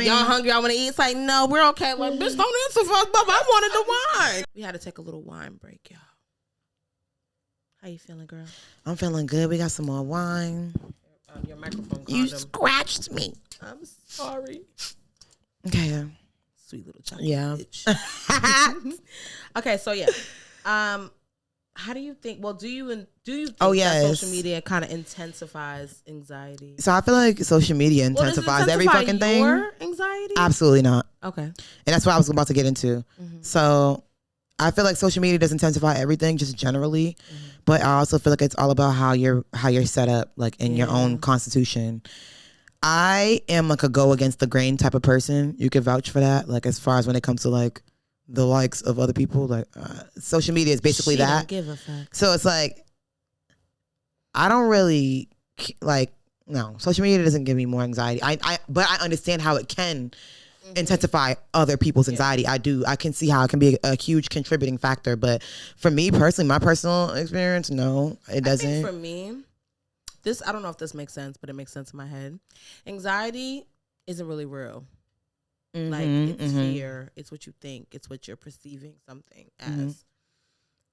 y'all hungry, I want to eat. It's like, no, we're okay. Like, bitch, don't answer for us, but I wanted the wine. We had to take a little wine break, y'all. How you feeling, girl? I'm feeling good. We got some more wine. Your microphone condom. You scratched me. I'm sorry. Okay, yeah. Sweet little chocolate bitch. Okay, so yeah. How do you think? Well, do you think that social media kind of intensifies anxiety? So I feel like social media intensifies every fucking thing. Your anxiety? Absolutely not. Okay. And that's what I was about to get into. So I feel like social media does intensify everything, just generally. But I also feel like it's all about how you're set up, like in your own constitution. I am like a go against the grain type of person. You can vouch for that. Like as far as when it comes to like the likes of other people, like social media is basically that. Don't give a fuck. So it's like I don't really like. No, social media doesn't give me more anxiety. But I understand how it can intensify other people's anxiety. I do. I can see how it can be a huge contributing factor. But for me personally, my personal experience, no, it doesn't. I think for me, I don't know if this makes sense, but it makes sense in my head. Anxiety isn't really real. Like it's fear. It's what you think. It's what you're perceiving something as.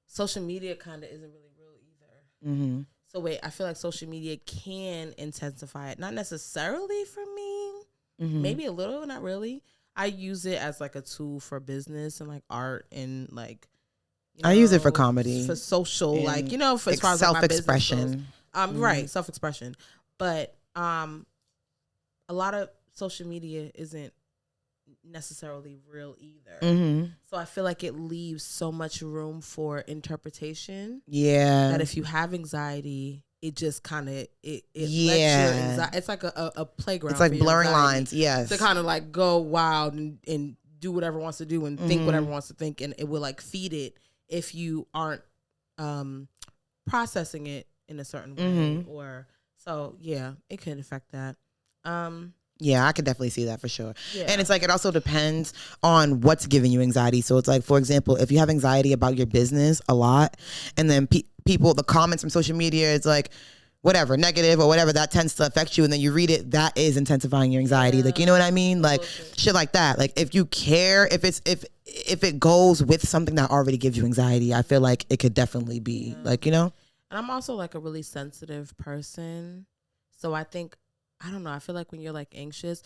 Social media kind of isn't really real either. So wait, I feel like social media can intensify it. Not necessarily for me. Maybe a little, not really. I use it as like a tool for business and like art and like. I use it for comedy, for social, like for as far as self-expression. Right, self-expression. But a lot of social media isn't necessarily real either. So I feel like it leaves so much room for interpretation. Yeah. That if you have anxiety, it just kind of it lets your anxiety. It's like a playground. It's like blurring lines. Yes. To kind of like go wild and do whatever it wants to do and think whatever it wants to think, and it will like feed it if you aren't processing it in a certain way. Or so yeah, it could affect that. Yeah, I could definitely see that for sure. Yeah. And it's like it also depends on what's giving you anxiety. So it's like, for example, if you have anxiety about your business a lot, and then people, the comments from social media, it's like whatever, negative or whatever, that tends to affect you. And then you read it, that is intensifying your anxiety. Like, you know what I mean? Like shit like that. Like if you care, if it goes with something that already gives you anxiety, I feel like it could definitely be like, And I'm also like a really sensitive person. So I think, I don't know. I feel like when you're like anxiety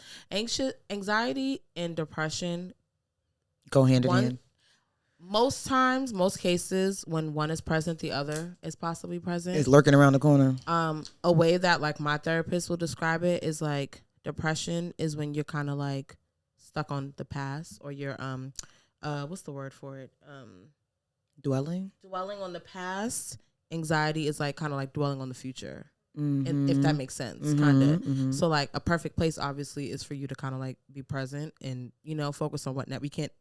and depression go hand in hand. Most times, most cases, when one is present, the other is possibly present. It's lurking around the corner. A way that like my therapist will describe it is like depression is when you're kind of like stuck on the past, or you're what's the word for it? Dwelling on the past. Anxiety is like kind of like dwelling on the future. And if that makes sense, kind of. So like a perfect place obviously is for you to kind of like be present and focus on whatnot. We can't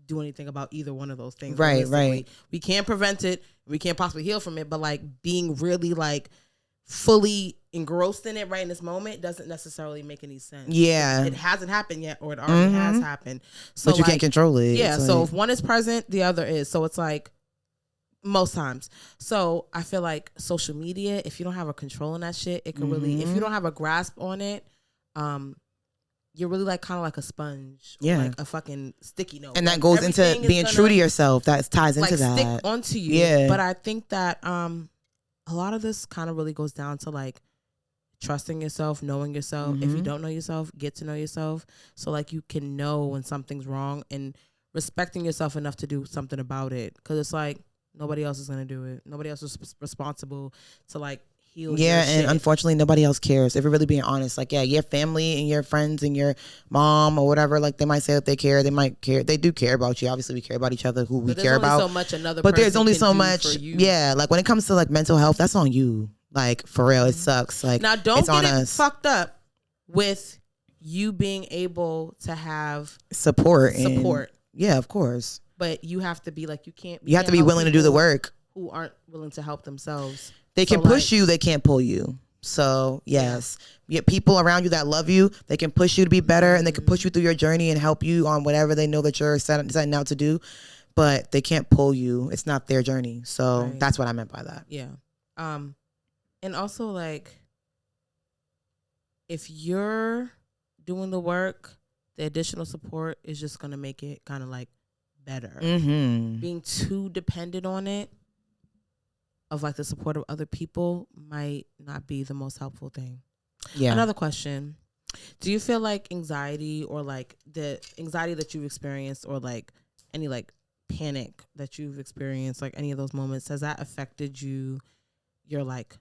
do anything about either one of those things. Right. We can't prevent it. We can't possibly heal from it. But like being really like fully engrossed in it right in this moment doesn't necessarily make any sense. Yeah. It hasn't happened yet, or it already has happened. So but you can't control it. Yeah. So if one is present, the other is. So it's like most times. So I feel like social media, if you don't have a control on that shit, it could really, if you don't have a grasp on it, you're really like kind of like a sponge, or like a fucking sticky note, and that goes into being true to yourself. That ties into that, stick onto you. Yeah. But I think that a lot of this kind of really goes down to like trusting yourself, knowing yourself. If you don't know yourself, get to know yourself, so like you can know when something's wrong and respecting yourself enough to do something about it. Because it's like nobody else is gonna do it. Nobody else is responsible to like. Yeah, and unfortunately nobody else cares. If you're really being honest, like, yeah, your family and your friends and your mom or whatever, like, they might say that they care, they might care, they do care about you. Obviously we care about each other, who we care about. So much another but there's only so much. Yeah, like when it comes to like mental health, that's on you. Like, for real, it sucks. Like, now don't get it fucked up with you being able to have support. Yeah, of course. But you have to be like, you have to be willing to do the work. Who aren't willing to help themselves. They can push you, they can't pull you. So, yes. You get people around you that love you, they can push you to be better, and they can push you through your journey and help you on whatever they know that you're setting out to do. But they can't pull you. It's not their journey. So, that's what I meant by that. Yeah. And also, like, if you're doing the work, the additional support is just going to make it kind of, like, better. Being too dependent on it, of like the support of other people, might not be the most helpful thing. Yeah. Another question. Do you feel like anxiety, or like the anxiety that you've experienced, or like any like panic that you've experienced, like any of those moments, has that affected you, your like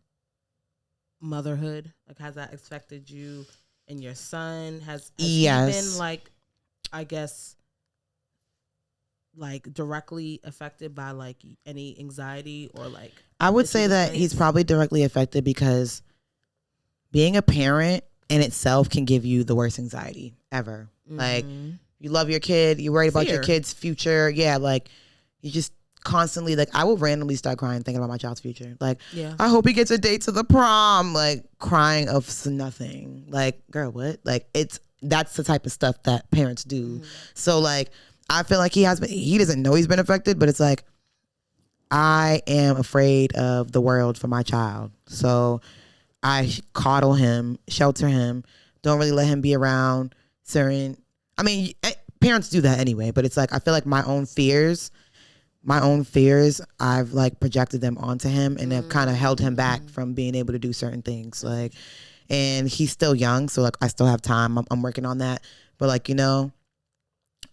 motherhood? Like, has that affected you and your son? Has he been like, I guess, like directly affected by like any anxiety, or like? I would say that he's probably directly affected, because being a parent in itself can give you the worst anxiety ever. Like, you love your kid, you're worried about your kid's future. Yeah, like, you just constantly, like, I will randomly start crying thinking about my child's future. Like, I hope he gets a date to the prom. Like, crying of nothing. Like, girl, what? Like, that's the type of stuff that parents do. So like, I feel like he doesn't know he's been affected, but it's like, I am afraid of the world for my child. So I coddle him, shelter him, don't really let him be around certain, I mean, parents do that anyway, but it's like, I feel like my own fears, I've like projected them onto him, and have kind of held him back from being able to do certain things. Like, and he's still young, so like, I still have time. I'm working on that. But like, you know,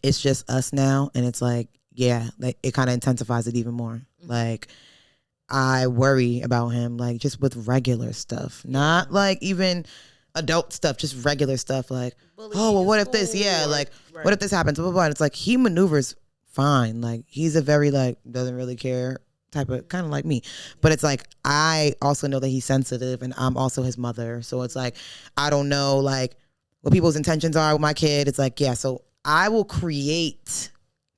it's just us now, and it's like, yeah, like it kind of intensifies it even more. Like, I worry about him, like, just with regular stuff, not like even adult stuff, just regular stuff. Like, oh, well, what if this? Yeah, like, what if this happens? Blah, blah, blah. And it's like, he maneuvers fine. Like, he's a very like, doesn't really care type of, kind of like me. But it's like, I also know that he's sensitive, and I'm also his mother. So it's like, I don't know like what people's intentions are with my kid. It's like, yeah, so I will create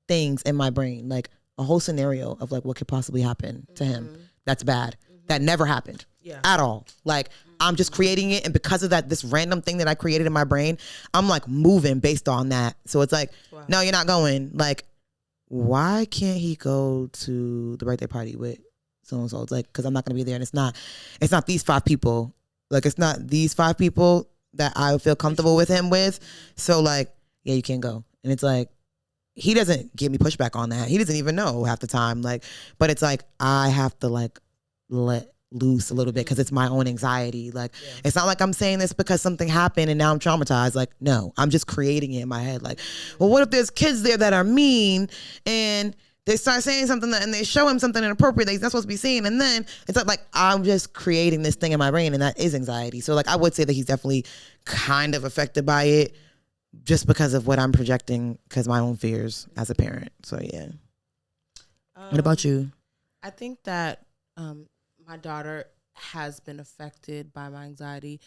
things in my brain, like a whole scenario of like what could possibly happen to him. That's bad. That never happened at all. Like, I'm just creating it, and because of that, this random thing that I created in my brain, I'm like moving based on that. So it's like, no, you're not going. Like, why can't he go to the birthday party with so and so? It's like, because I'm not gonna be there, and it's not these 5 people. Like, it's not these 5 people that I feel comfortable with him with. So like, yeah, you can't go. And it's like, he doesn't give me pushback on that. He doesn't even know half the time. Like, but it's like, I have to like let loose a little bit, because it's my own anxiety. Like, it's not like I'm saying this because something happened and now I'm traumatized. Like, no, I'm just creating it in my head. Like, well, what if there's kids there that are mean, and they start saying something and they show him something inappropriate that he's not supposed to be seeing, and then it's like I'm just creating this thing in my brain, and that is anxiety. So like, I would say that he's definitely kind of affected by it, just because of what I'm projecting, because my own fears as a parent. So yeah. What about you? I think that my daughter has been affected by my anxiety.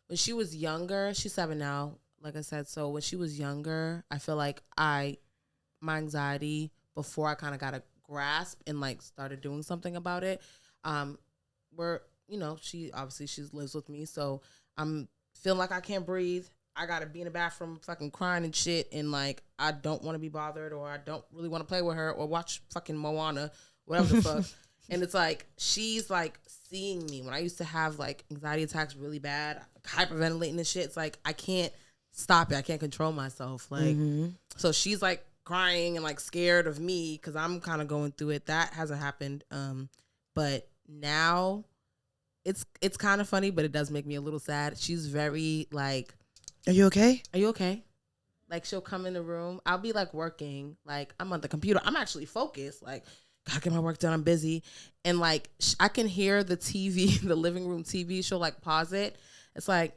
When she was younger, she's 7 now, like I said. So when she was younger, I feel like my anxiety, before I kind of got a grasp and like started doing something about it, she lives with me, so I'm feeling like I can't breathe. I gotta be in the bathroom fucking crying and shit, and like I don't want to be bothered, or I don't really want to play with her or watch fucking Moana, whatever the fuck. And it's like she's like seeing me when I used to have like anxiety attacks really bad, hyperventilating and shit. It's like I can't stop it. I can't control myself. Like so she's like crying and like scared of me because I'm kind of going through it. That hasn't happened. But now it's kind of funny, but it does make me a little sad. She's very like, are you okay? Are you okay? Like she'll come in the room. I'll be like working. Like I'm on the computer. I'm actually focused. Like gotta get my work done. I'm busy. And like I can hear the TV, the living room TV. She'll like pause it. It's like,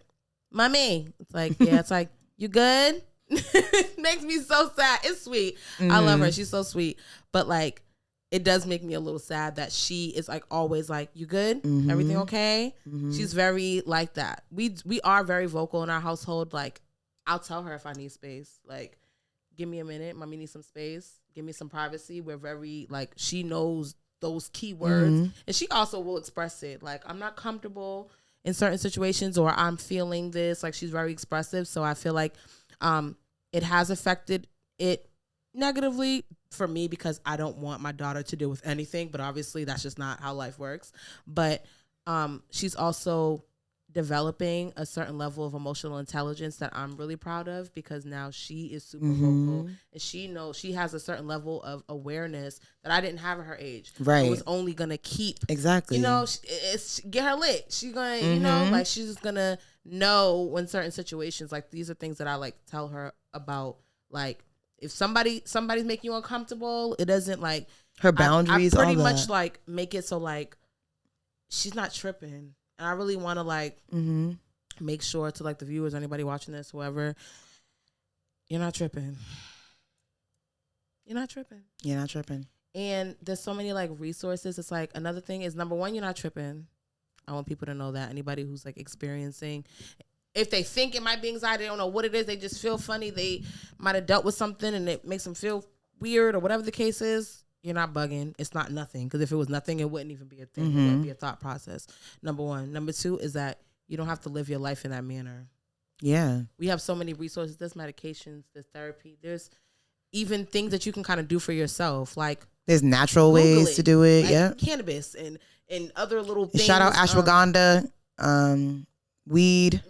mommy. It's like, yeah. It's like, you good? It makes me so sad. It's sweet. I love her. She's so sweet. But like, it does make me a little sad that she is like always like, you good? Everything okay? She's very like that. We are very vocal in our household. Like, I'll tell her if I need space. Like, give me a minute. Mommy needs some space. Give me some privacy. We're very like, she knows those key words. And she also will express it. Like, I'm not comfortable in certain situations, or I'm feeling this. Like, she's very expressive. So I feel like it has affected it negatively for me because I don't want my daughter to deal with anything, but obviously that's just not how life works. But she's also developing a certain level of emotional intelligence that I'm really proud of, because now she is super vocal and she knows, she has a certain level of awareness that I didn't have at her age. Right. It was only gonna keep exactly. It's get her lit. She's gonna like she's just gonna know when certain situations, like these are things that I like tell her about. Like if somebody's making you uncomfortable, it doesn't like her boundaries. I pretty much like make it so like she's not tripping. And I really want to like make sure to like the viewers, anybody watching this, whoever, you're not tripping. You're not tripping. You're not tripping. And there's so many like resources. It's like another thing is, number one, you're not tripping. I want people to know that. Anybody who's like experiencing, if they think it might be anxiety, they don't know what it is, they just feel funny, they might have dealt with something and it makes them feel weird or whatever the case is, you're not bugging. It's not nothing. Because if it was nothing, it wouldn't even be a thing. It wouldn't be a thought process. Number one. Number two is that you don't have to live your life in that manner. Yeah. We have so many resources. There's medications. There's therapy. There's even things that you can kind of do for yourself. Like there's natural ways to do it. Like yeah. Cannabis and other little things. Shout out ashwagandha, weed.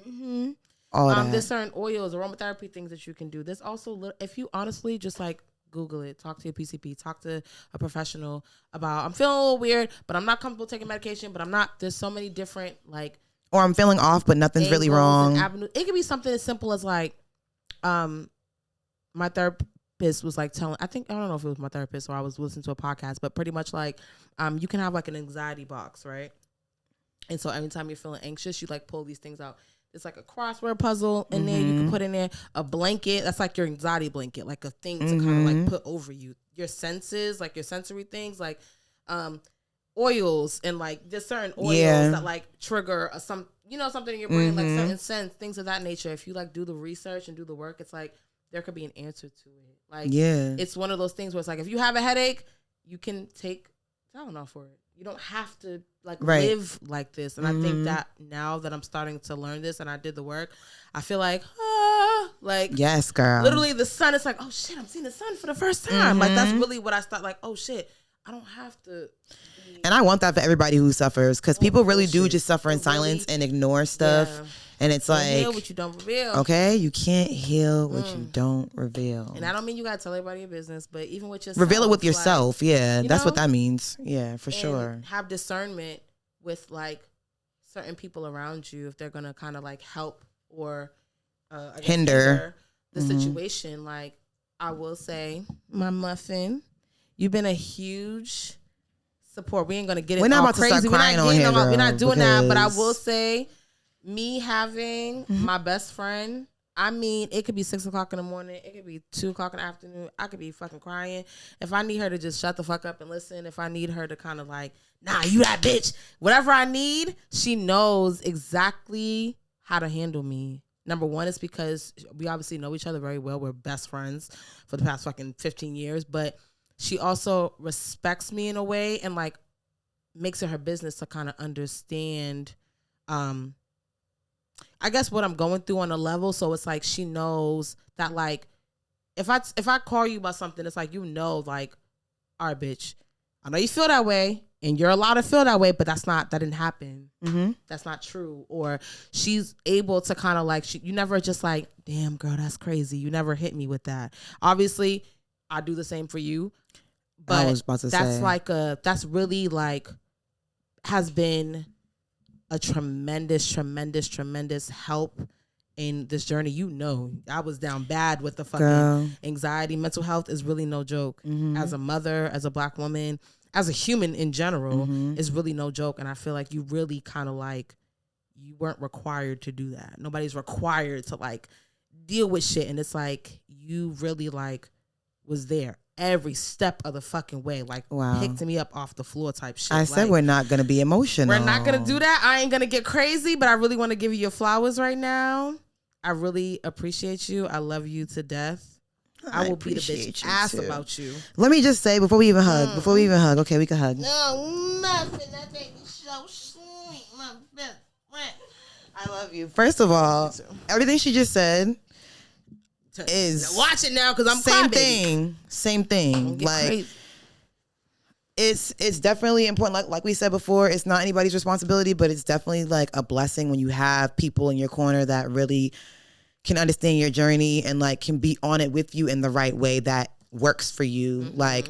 All that. There's certain oils, aromatherapy things that you can do. There's also, if you honestly just like Google it, talk to your PCP, talk to a professional about, I'm feeling a little weird, but I'm not comfortable taking medication, but I'm not, there's so many different like, or I'm feeling off, but nothing's really wrong. It could be something as simple as like, my therapist was like telling, I don't know if it was my therapist or I was listening to a podcast, but pretty much like, you can have like an anxiety box, right? And so anytime you're feeling anxious, you like pull these things out. It's like a crossword puzzle in there. You can put in there a blanket. That's like your anxiety blanket, like a thing to kind of like put over you. Your senses, like your sensory things, like oils and like there's certain oils that like trigger something in your brain, like certain scents, things of that nature. If you like do the research and do the work, it's like there could be an answer to it. Like it's one of those things where it's like if you have a headache, you can take Tylenol for it. You don't have to like live like this. And I think that now that I'm starting to learn this and I did the work, I feel like, yes, girl. Literally the sun is like, oh shit, I'm seeing the sun for the first time. Like that's really what I start like, oh shit, I don't have to. And I want that for everybody who suffers, because people really do just suffer in silence and ignore stuff. Yeah. And it's like, heal what you don't reveal. Okay, you can't heal what you don't reveal. And I don't mean you gotta tell everybody your business, but even with yourself, reveal it with yourself. Like, that's what that means. Yeah, for sure. Have discernment with like certain people around you if they're gonna kind of like help or hinder the situation. Like I will say, my muffin, you've been a huge support. We ain't gonna get it. We're not about crazy. To start crying on here, girl, we're not doing that. But I will say, me having my best friend, I mean, it could be 6 o'clock in the morning. It could be 2 o'clock in the afternoon. I could be fucking crying. If I need her to just shut the fuck up and listen, if I need her to kind of like, nah, you that bitch. Whatever I need, she knows exactly how to handle me. Number one is because we obviously know each other very well. We're best friends for the past fucking 15 years. But she also respects me in a way and like makes it her business to kind of understand, I guess what I'm going through on a level. So it's like she knows that like if I call you about something, it's like, you know, like, all right, bitch, I know you feel that way and you're allowed to feel that way, but that didn't happen. Mm-hmm. That's not true. Or she's able to kind of like, you never just like, damn girl, that's crazy. You never hit me with that. Obviously, I do the same for you. But I was about to say. That's really like, has been a tremendous help in this journey. You know, I was down bad with the fucking anxiety. Mental health is really no joke. Mm-hmm. As a mother, as a Black woman, as a human in general, is really no joke. And I feel like you really kind of like, you weren't required to do that. Nobody's required to like deal with shit. And it's like, you really like was there every step of the fucking way, like picked me up off the floor type shit. I said, we're not going to be emotional. We're not going to do that. I ain't going to get crazy, but I really want to give you your flowers right now. I really appreciate you. I love you to death. I will beat a bitch ass too. About you. Let me just say before we even hug, okay, we can hug. No, nothing. That baby so sweet, my best friend. I love you. First of all, everything she just said is watch it now because I'm same thing. Like crazy. It's definitely important. Like we said before, it's not anybody's responsibility, but it's definitely like a blessing when you have people in your corner that really can understand your journey and like can be on it with you in the right way that works for you. Mm-hmm. Like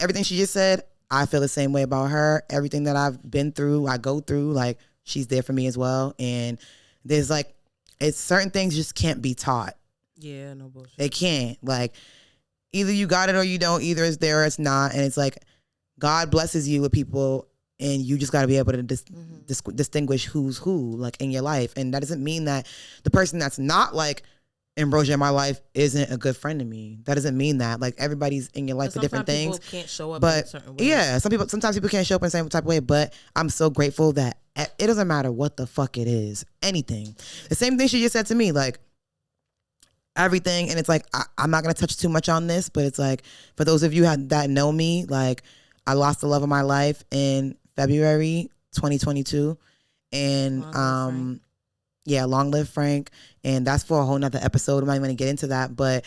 everything she just said, I feel the same way about her. Everything that I've been through, I go through, like she's there for me as well. And there's like, it's certain things just can't be taught. Yeah, no bullshit. They can't. Like, either you got it or you don't. Either it's there or it's not. And it's like, God blesses you with people, and you just got to be able to distinguish who's who, like, in your life. And that doesn't mean that the person that's not, like, Ambrosia in my life isn't a good friend to me. That doesn't mean that. Like, everybody's in your life for different things. People can't show up in certain ways. Yeah, sometimes people can't show up in the same type of way, but I'm so grateful that it doesn't matter what the fuck it is. Anything. The same thing she just said to me, like, everything. And it's like, I'm not going to touch too much on this, but it's like, for those of you that know me, like, I lost the love of my life in February 2022. And long live Frank. And that's for a whole nother episode. I'm not even going to get into that, but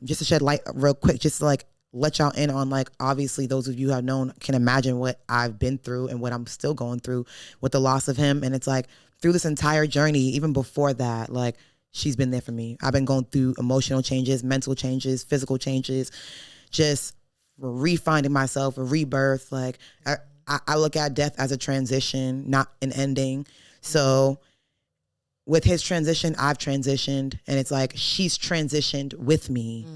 just to shed light real quick, just to like let y'all in on, like, obviously those of you who have known can imagine what I've been through and what I'm still going through with the loss of him. And it's like, through this entire journey, even before that, like, she's been there for me. I've been going through emotional changes, mental changes, physical changes, just refinding myself, a rebirth. Like, I look at death as a transition, not an ending. So with his transition, I've transitioned, and it's like, she's transitioned with me.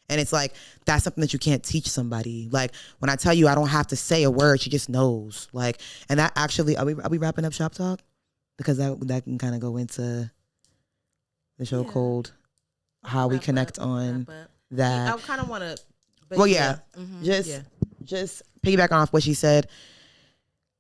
And it's like, that's something that you can't teach somebody. Like, when I tell you I don't have to say a word, she just knows. Like, and that actually, are we wrapping up Shop Talk? Because that can kind of go into the show called how we connect on that. I kind of want to. Well, yeah. Just piggyback off what she said.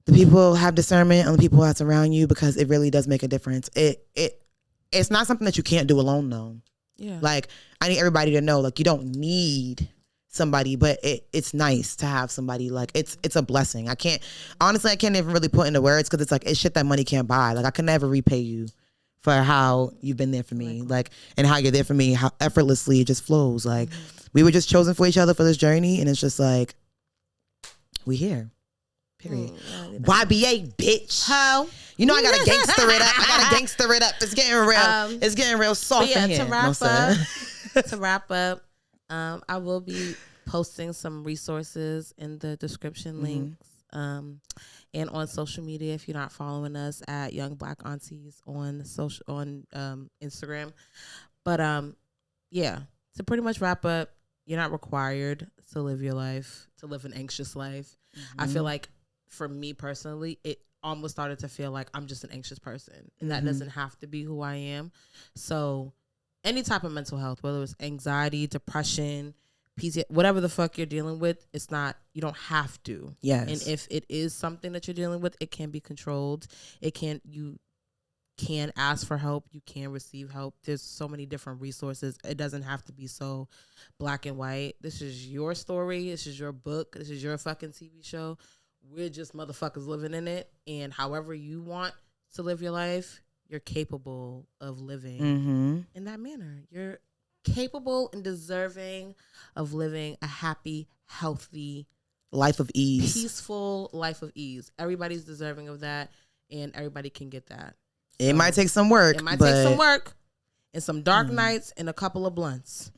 The people have discernment on the people that's around you, because it really does make a difference. It's not something that you can't do alone, though. Yeah. Like, I need everybody to know, like, you don't need somebody, but it's nice to have somebody. Like, it's a blessing. I can't even really put into words, because it's like, it's shit that money can't buy. Like, I can never repay you for how you've been there for me, like, and how you're there for me, how effortlessly it just flows. Like, we were just chosen for each other for this journey, and it's just like, we here. Period. YBA, bitch. How? You know, I gotta gangster it up. It's getting real. It's getting real soft in here. To wrap up, I will be posting some resources in the description links. And on social media, if you're not following us at Young Black Aunties on Instagram. But to pretty much wrap up, you're not required to live your life, to live an anxious life. I feel like, for me personally, it almost started to feel like I'm just an anxious person, and that doesn't have to be who I am. So any type of mental health, whether it's anxiety, depression, PTSD, whatever the fuck you're dealing with, it's not, you don't have to. Yes. And if it is something that you're dealing with, it can be controlled. You can ask for help. You can receive help. There's so many different resources. It doesn't have to be so black and white. This is your story. This is your book. This is your fucking TV show. we're just motherfuckers living in it. And however you want to live your life, you're capable of living in that manner. You're capable and deserving of living a happy, healthy, life of ease, peaceful life of ease. Everybody's deserving of that, and everybody can get that. It might take some work. It might take some work and some dark nights and a couple of blunts.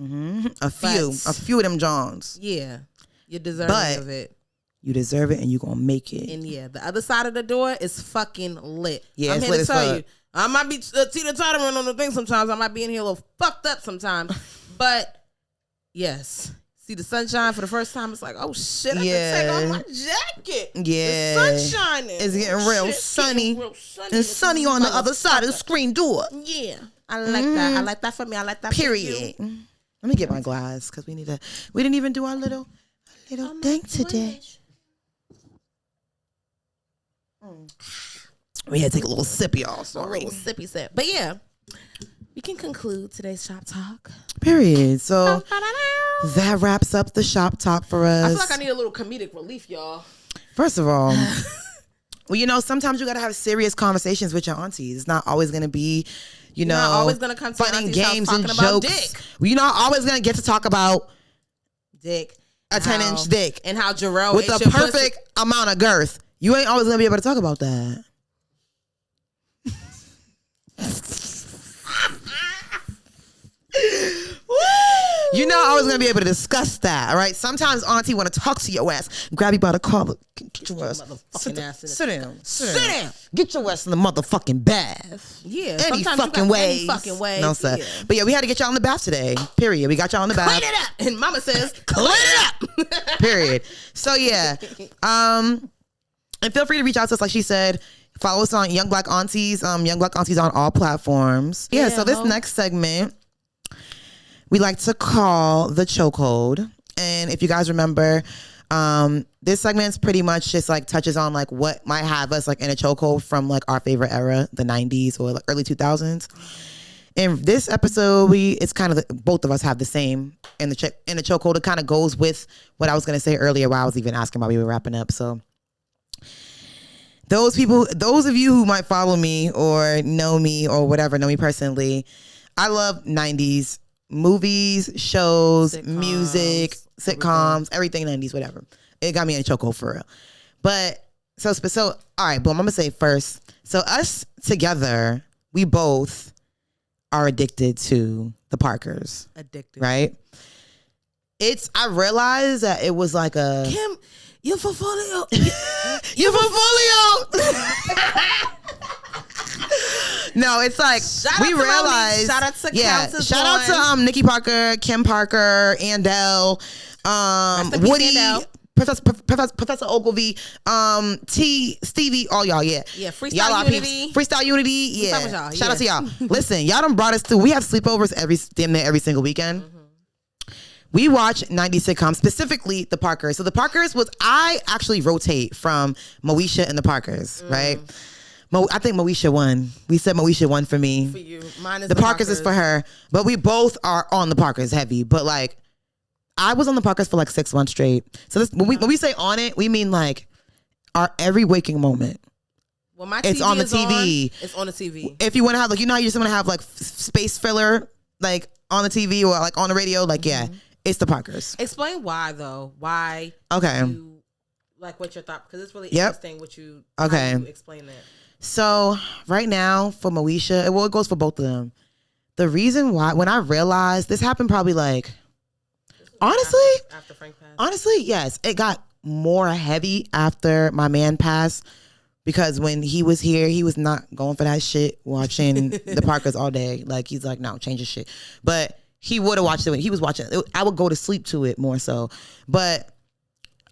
A few of them Johns. Yeah, you're deserving of it. You deserve it, and you're gonna make it. And yeah, the other side of the door is fucking lit. Yeah, I'm here to tell you, I might be teeter-tottering on the thing sometimes. I might be in here a little fucked up sometimes, but yes. See the sunshine for the first time. It's like, oh shit, I can take off my jacket. Yeah. The sun's shining. It's getting real sunny. And sunny on the other side of the screen door. Yeah. I like that. I like that for me. I like that period. For you. Let me get my glass because we didn't even do our little thing today. We had to take a little sip, y'all. Sorry. A little sippy sip. But yeah, we can conclude today's shop talk. Period. So that wraps up the shop talk for us. I feel like I need a little comedic relief, y'all. First of all, well, sometimes you got to have serious conversations with your aunties. It's not always going to be, You're not always going to come to fun and games and jokes. Dick. You're not always going to get to talk about dick. A 10-inch dick. And how Jarrell with a perfect amount of girth. You ain't always going to be able to talk about that. You're not always gonna be able to discuss that, all right? Sometimes auntie want to talk to your ass, grab you by the collar, get your ass, sit down, get your ass in the motherfucking bath. Yeah, any fucking ways. No, sir. Yeah. But yeah, we had to get y'all in the bath today. Period. We got y'all in the bath. Clean it up, and Mama says, clean it up. Period. So yeah, and feel free to reach out to us, like she said. Follow us on Young Black Aunties. Young Black Aunties on all platforms. Yeah. So this next segment, we like to call the chokehold. And if you guys remember, this segment's pretty much just like touches on like what might have us like in a chokehold from like our favorite era, the 90s or like early 2000s. In this episode, it's kind of both of us have the same in the chokehold. It kind of goes with what I was going to say earlier while I was even asking while we were wrapping up. So those of you who might follow me or know me or whatever, know me personally, I love 90s movies, shows, music, sitcoms, everything 90s, whatever. It got me in a chokehold for real. But so all right, boom, I'm gonna say first. So us together, we both are addicted to the Parkers. Addicted. Right? I realized that it was like a Kim, you're for folio. You're for folio. No, it's like we realized. Shout out to Countess shout out to Nikki Parker, Kim Parker, Andell, Woody, Professor Ogilvy, Stevie, all y'all, yeah. Yeah, Freestyle Unity. Freestyle Unity, yeah. Shout out to y'all. Listen, y'all done brought us through. We have sleepovers damn near every single weekend. We watch 90s sitcoms, specifically the Parkers. So the Parkers I actually rotate from Moesha and the Parkers, right? I think Moesha won. We said Moesha won for me. For you. Mine is the Parkers is for her. But we both are on the Parkers heavy. But like, I was on the Parkers for like 6 months straight. So when we say on it, we mean like our every waking moment. Well, my TV it's on the TV. It's on the TV. If you want to have like, how you just want to have like space filler like on the TV or like on the radio, like yeah, it's the Parkers. Explain why though. Why? Okay. Like what's your thought? Because it's really interesting what you. Okay. How you explain that. So right now for Moesha, it goes for both of them. The reason why, when I realized this happened probably like, honestly, after Frank passed. Honestly, yes, it got more heavy after my man passed because when he was here, he was not going for that shit watching the Parkers all day. Like he's like, no, change your shit. But he would have watched it when he was watching it. I would go to sleep to it more so. But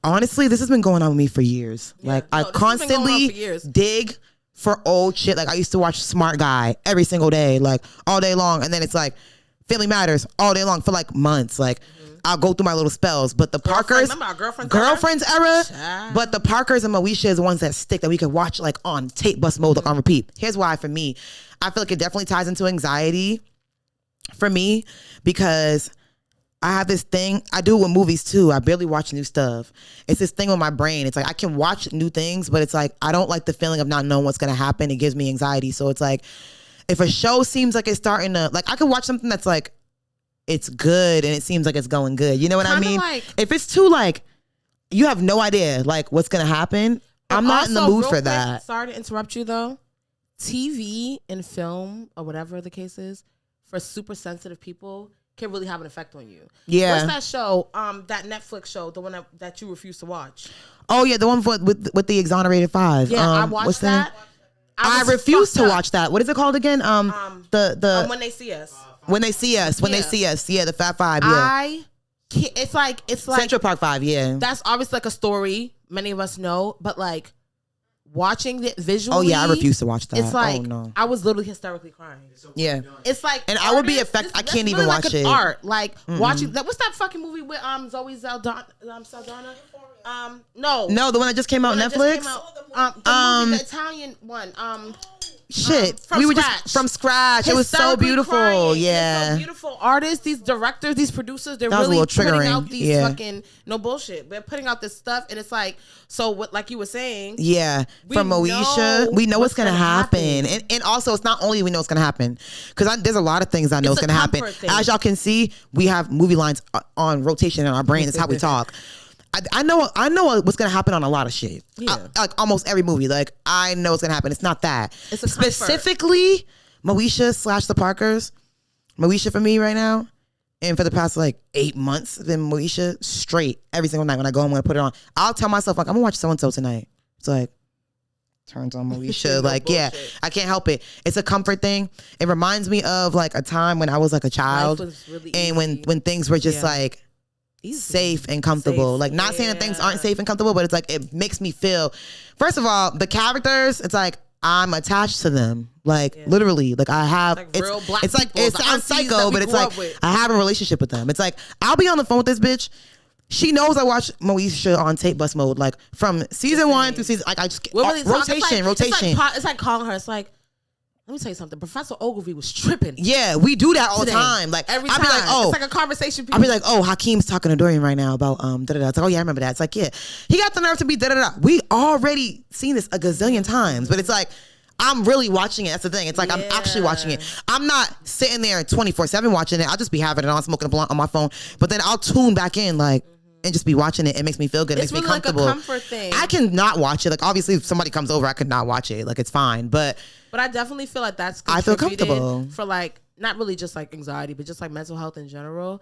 honestly, this has been going on with me for years. Yeah, like I constantly dig for old shit. Like I used to watch Smart Guy every single day, like all day long. And then it's like Family Matters all day long for like months. Like I'll go through my little spells. But the Parkers, remember our Girlfriends era? But the Parkers and Moesha is the ones that stick that we could watch like on tape bus mode, like on repeat. Here's why for me. I feel like it definitely ties into anxiety for me because I have this thing. I do it with movies too. I barely watch new stuff. It's this thing with my brain. It's like I can watch new things, but it's like I don't like the feeling of not knowing what's gonna happen. It gives me anxiety. So it's like if a show seems like it's starting to like, I could watch something that's like it's good and it seems like it's going good. You know what I mean? Like, if it's too like you have no idea like what's gonna happen, I'm not in the mood for that. Sorry to interrupt you though. TV and film or whatever the case is for super sensitive people can really have an effect on you. Yeah. What's that show? That Netflix show, the one that you refuse to watch. Oh yeah, the one with the Exonerated Five. Yeah, I watched that. I refuse to watch that. What is it called again? The When They See Us. When They See Us. When They See Us. Yeah, the Fat Five. Yeah. It's like Central Park 5. Yeah. That's obviously like a story many of us know, but like watching it visually. Oh yeah, I refuse to watch that. It's like, oh, no. I was literally hysterically crying. Yeah. It's like, and I would be affected. I can't even watch it. Art, like watching that. What's that fucking movie with Zoe Saldana? No, the one that just came out on Netflix. The Italian one. Shit, we were just from scratch. It was so beautiful. Crying. Yeah, so beautiful artists, these directors, these producers. They're that was really a little triggering. putting out these fucking no bullshit. They're putting out this stuff, and it's like, so what? Like you were saying, yeah. From Moesha, we know what's gonna happen, and also it's not only we know what's gonna happen because there's a lot of things I know it's gonna happen. As y'all can see, we have movie lines on rotation in our brain. That's how we talk. I know what's gonna happen on a lot of shit. Yeah. Like almost every movie. Like I know what's gonna happen. It's not that. It's a specifically Moesha / the Parkers. Moesha for me right now, and for the past like 8 months, been Moesha straight every single night. When I go, I'm gonna put it on. I'll tell myself like I'm gonna watch so and so tonight. It's like turns on Moesha. Like yeah, I can't help it. It's a comfort thing. It reminds me of like a time when I was like a child, really and when things were just like safe and comfortable. Like not saying that things aren't safe and comfortable, but it's like it makes me feel, first of all, the characters, it's like I'm attached to them. Like literally, like I have like real black it's like people, it sounds psycho, but it's like I have a relationship with them. It's like I'll be on the phone with this bitch. She knows I watch Moesha on tape bus mode, like from season 1 through season. Like I just rotation. It's like calling her. It's like, let me tell you something. Professor Ogilvy was tripping. Yeah, we do that all the time. Like every time. I'll be like, oh, it's like a conversation. I'll be like, oh, Hakeem's talking to Dorian right now about da da da. It's like, oh yeah, I remember that. It's like, yeah, he got the nerve to be da da da. We already seen this a gazillion times, but it's like I'm really watching it. That's the thing. It's like I'm actually watching it. I'm not sitting there 24/7 watching it. I'll just be having it on, smoking a blunt on my phone, but then I'll tune back in like. And just be watching it. It makes me feel good. It makes me comfortable. Like a comfort thing. I can not watch it. Like obviously, if somebody comes over, I could not watch it. Like it's fine. But I definitely feel like that's I feel comfortable for like not really just like anxiety, but just like mental health in general.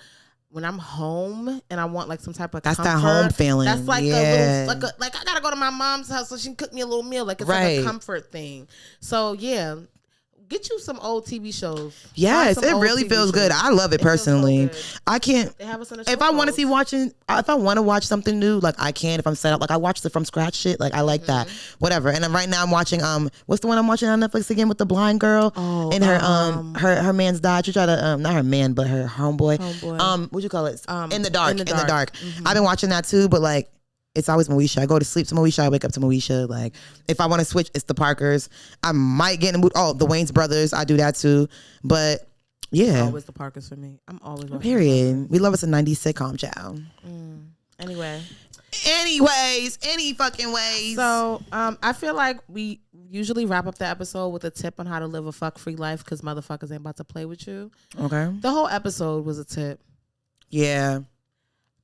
When I'm home and I want like some type of comfort, that home feeling. That's like a little like I gotta go to my mom's house so she can cook me a little meal. Like it's like a comfort thing. So yeah. Get you some old TV shows. Yes, it really feels good. I love it personally. I can't. They have us on the if I want to if I want to watch something new, like I can. If I'm set up, like I watch the from scratch shit. Like I like that. Whatever. And then right now I'm watching. What's the one I'm watching on Netflix again with the blind girl? Oh, and her man's died. She tried to not her man, but her homeboy. What'd you call it? In the dark. In the dark. I've been watching that too, but like. It's always Moesha. I go to sleep to Moesha. I wake up to Moesha. Like, if I want to switch, it's the Parkers. I might get in the mood. Oh, the Wayans brothers. I do that too. But yeah, it's always the Parkers for me. I'm always watching. Period. We love us a 90s sitcom, child. Anyways, any fucking ways. So, I feel like we usually wrap up the episode with a tip on how to live a fuck-free life because motherfuckers ain't about to play with you. Okay. The whole episode was a tip. Yeah.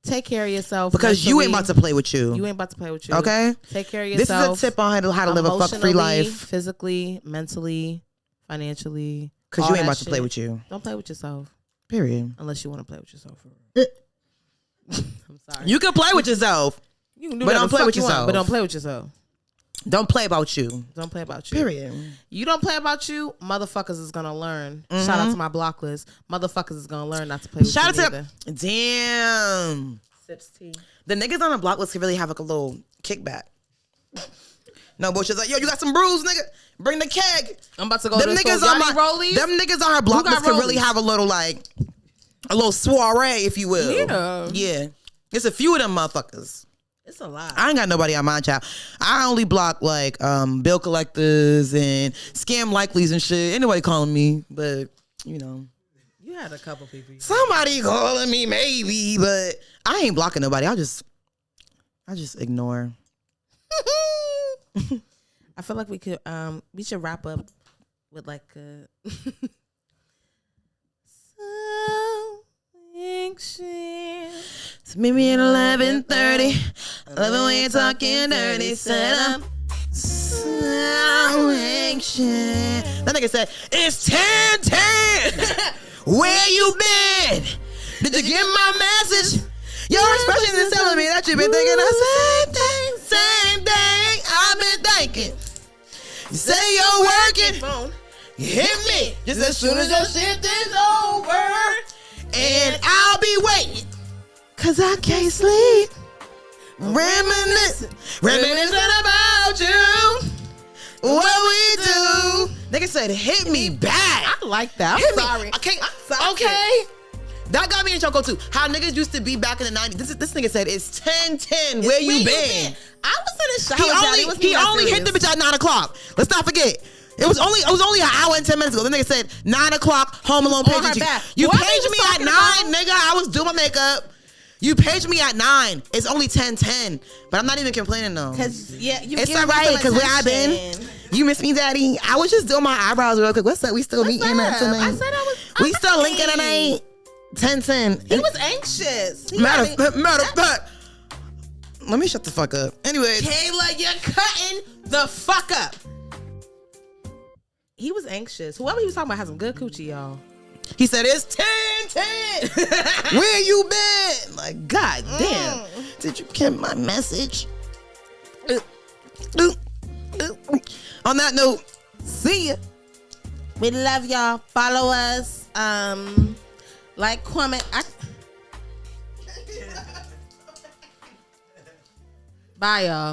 Take care of yourself. Because mentally. You ain't about to play with you. You ain't about to play with you. Okay? Take care of yourself. This is a tip on how to live a fuck-free life. Physically, mentally, financially. Because you ain't about to play with you. Don't play with yourself. Period. Unless you want to play with yourself. I'm sorry. You can play with yourself. You can do but don't play with yourself. But don't play with yourself. Don't play about you. Don't play about you. Period. You don't play about you, motherfuckers is gonna learn. Shout out to my block list. Motherfuckers is gonna learn not to play with you. Shout out to damn. Sips tea. The niggas on the block list can really have like a little kickback. No bullshit. Like, yo, you got some brews, nigga? Bring the keg. I'm about to go to the niggas on my rollies. Them niggas on her block list can really have a little like a little soiree, if you will. Yeah. It's a few of them motherfuckers. It's a lot. I ain't got nobody on my child. I only block like bill collectors and scam likelies and shit. Ain't nobody calling me, but you know. had a couple people. Somebody calling me maybe, but I ain't blocking nobody. I just ignore. I feel like we should wrap up with like a so meet me at 11:30. I love it when you're talking dirty. Said I'm so anxious. That nigga said, it's 10:10. Where you been? Did you get my message? Your expressions is telling me that you've been thinking the same thing I've been thinking. You say you're working. You hit me just as soon as your shift is over. And I'll be waiting. Cause I can't sleep. Reminiscing about you. What we do. Nigga said, hit me back. I like that. I'm sorry. Okay. That got me in choco too. How niggas used to be back in the 90s. This nigga said, it's 10:10. Where you been? I was in the shower. He only hit the bitch at 9 o'clock. Let's not forget. It was only an hour and 10 minutes ago. The nigga said 9 o'clock, Home Alone page. You paged me at 9, nigga. I was doing my makeup. You paged me at 9. It's only 10:10. But I'm not even complaining though. Cause it's alright. Cause where I been? You miss me, daddy. I was just doing my eyebrows real quick. What's up? We still meeting at tonight. I said I was. We still linking tonight. 10:10. He was anxious. Matter of fact. Let me shut the fuck up. Anyways. Kaela, you're cutting the fuck up. He was anxious. Whoever he was talking about has some good coochie, y'all. He said, it's 10:10. Where you been? Like, god damn. Did you get my message? On that note, see ya. We love y'all. Follow us. Like, comment. Bye, y'all.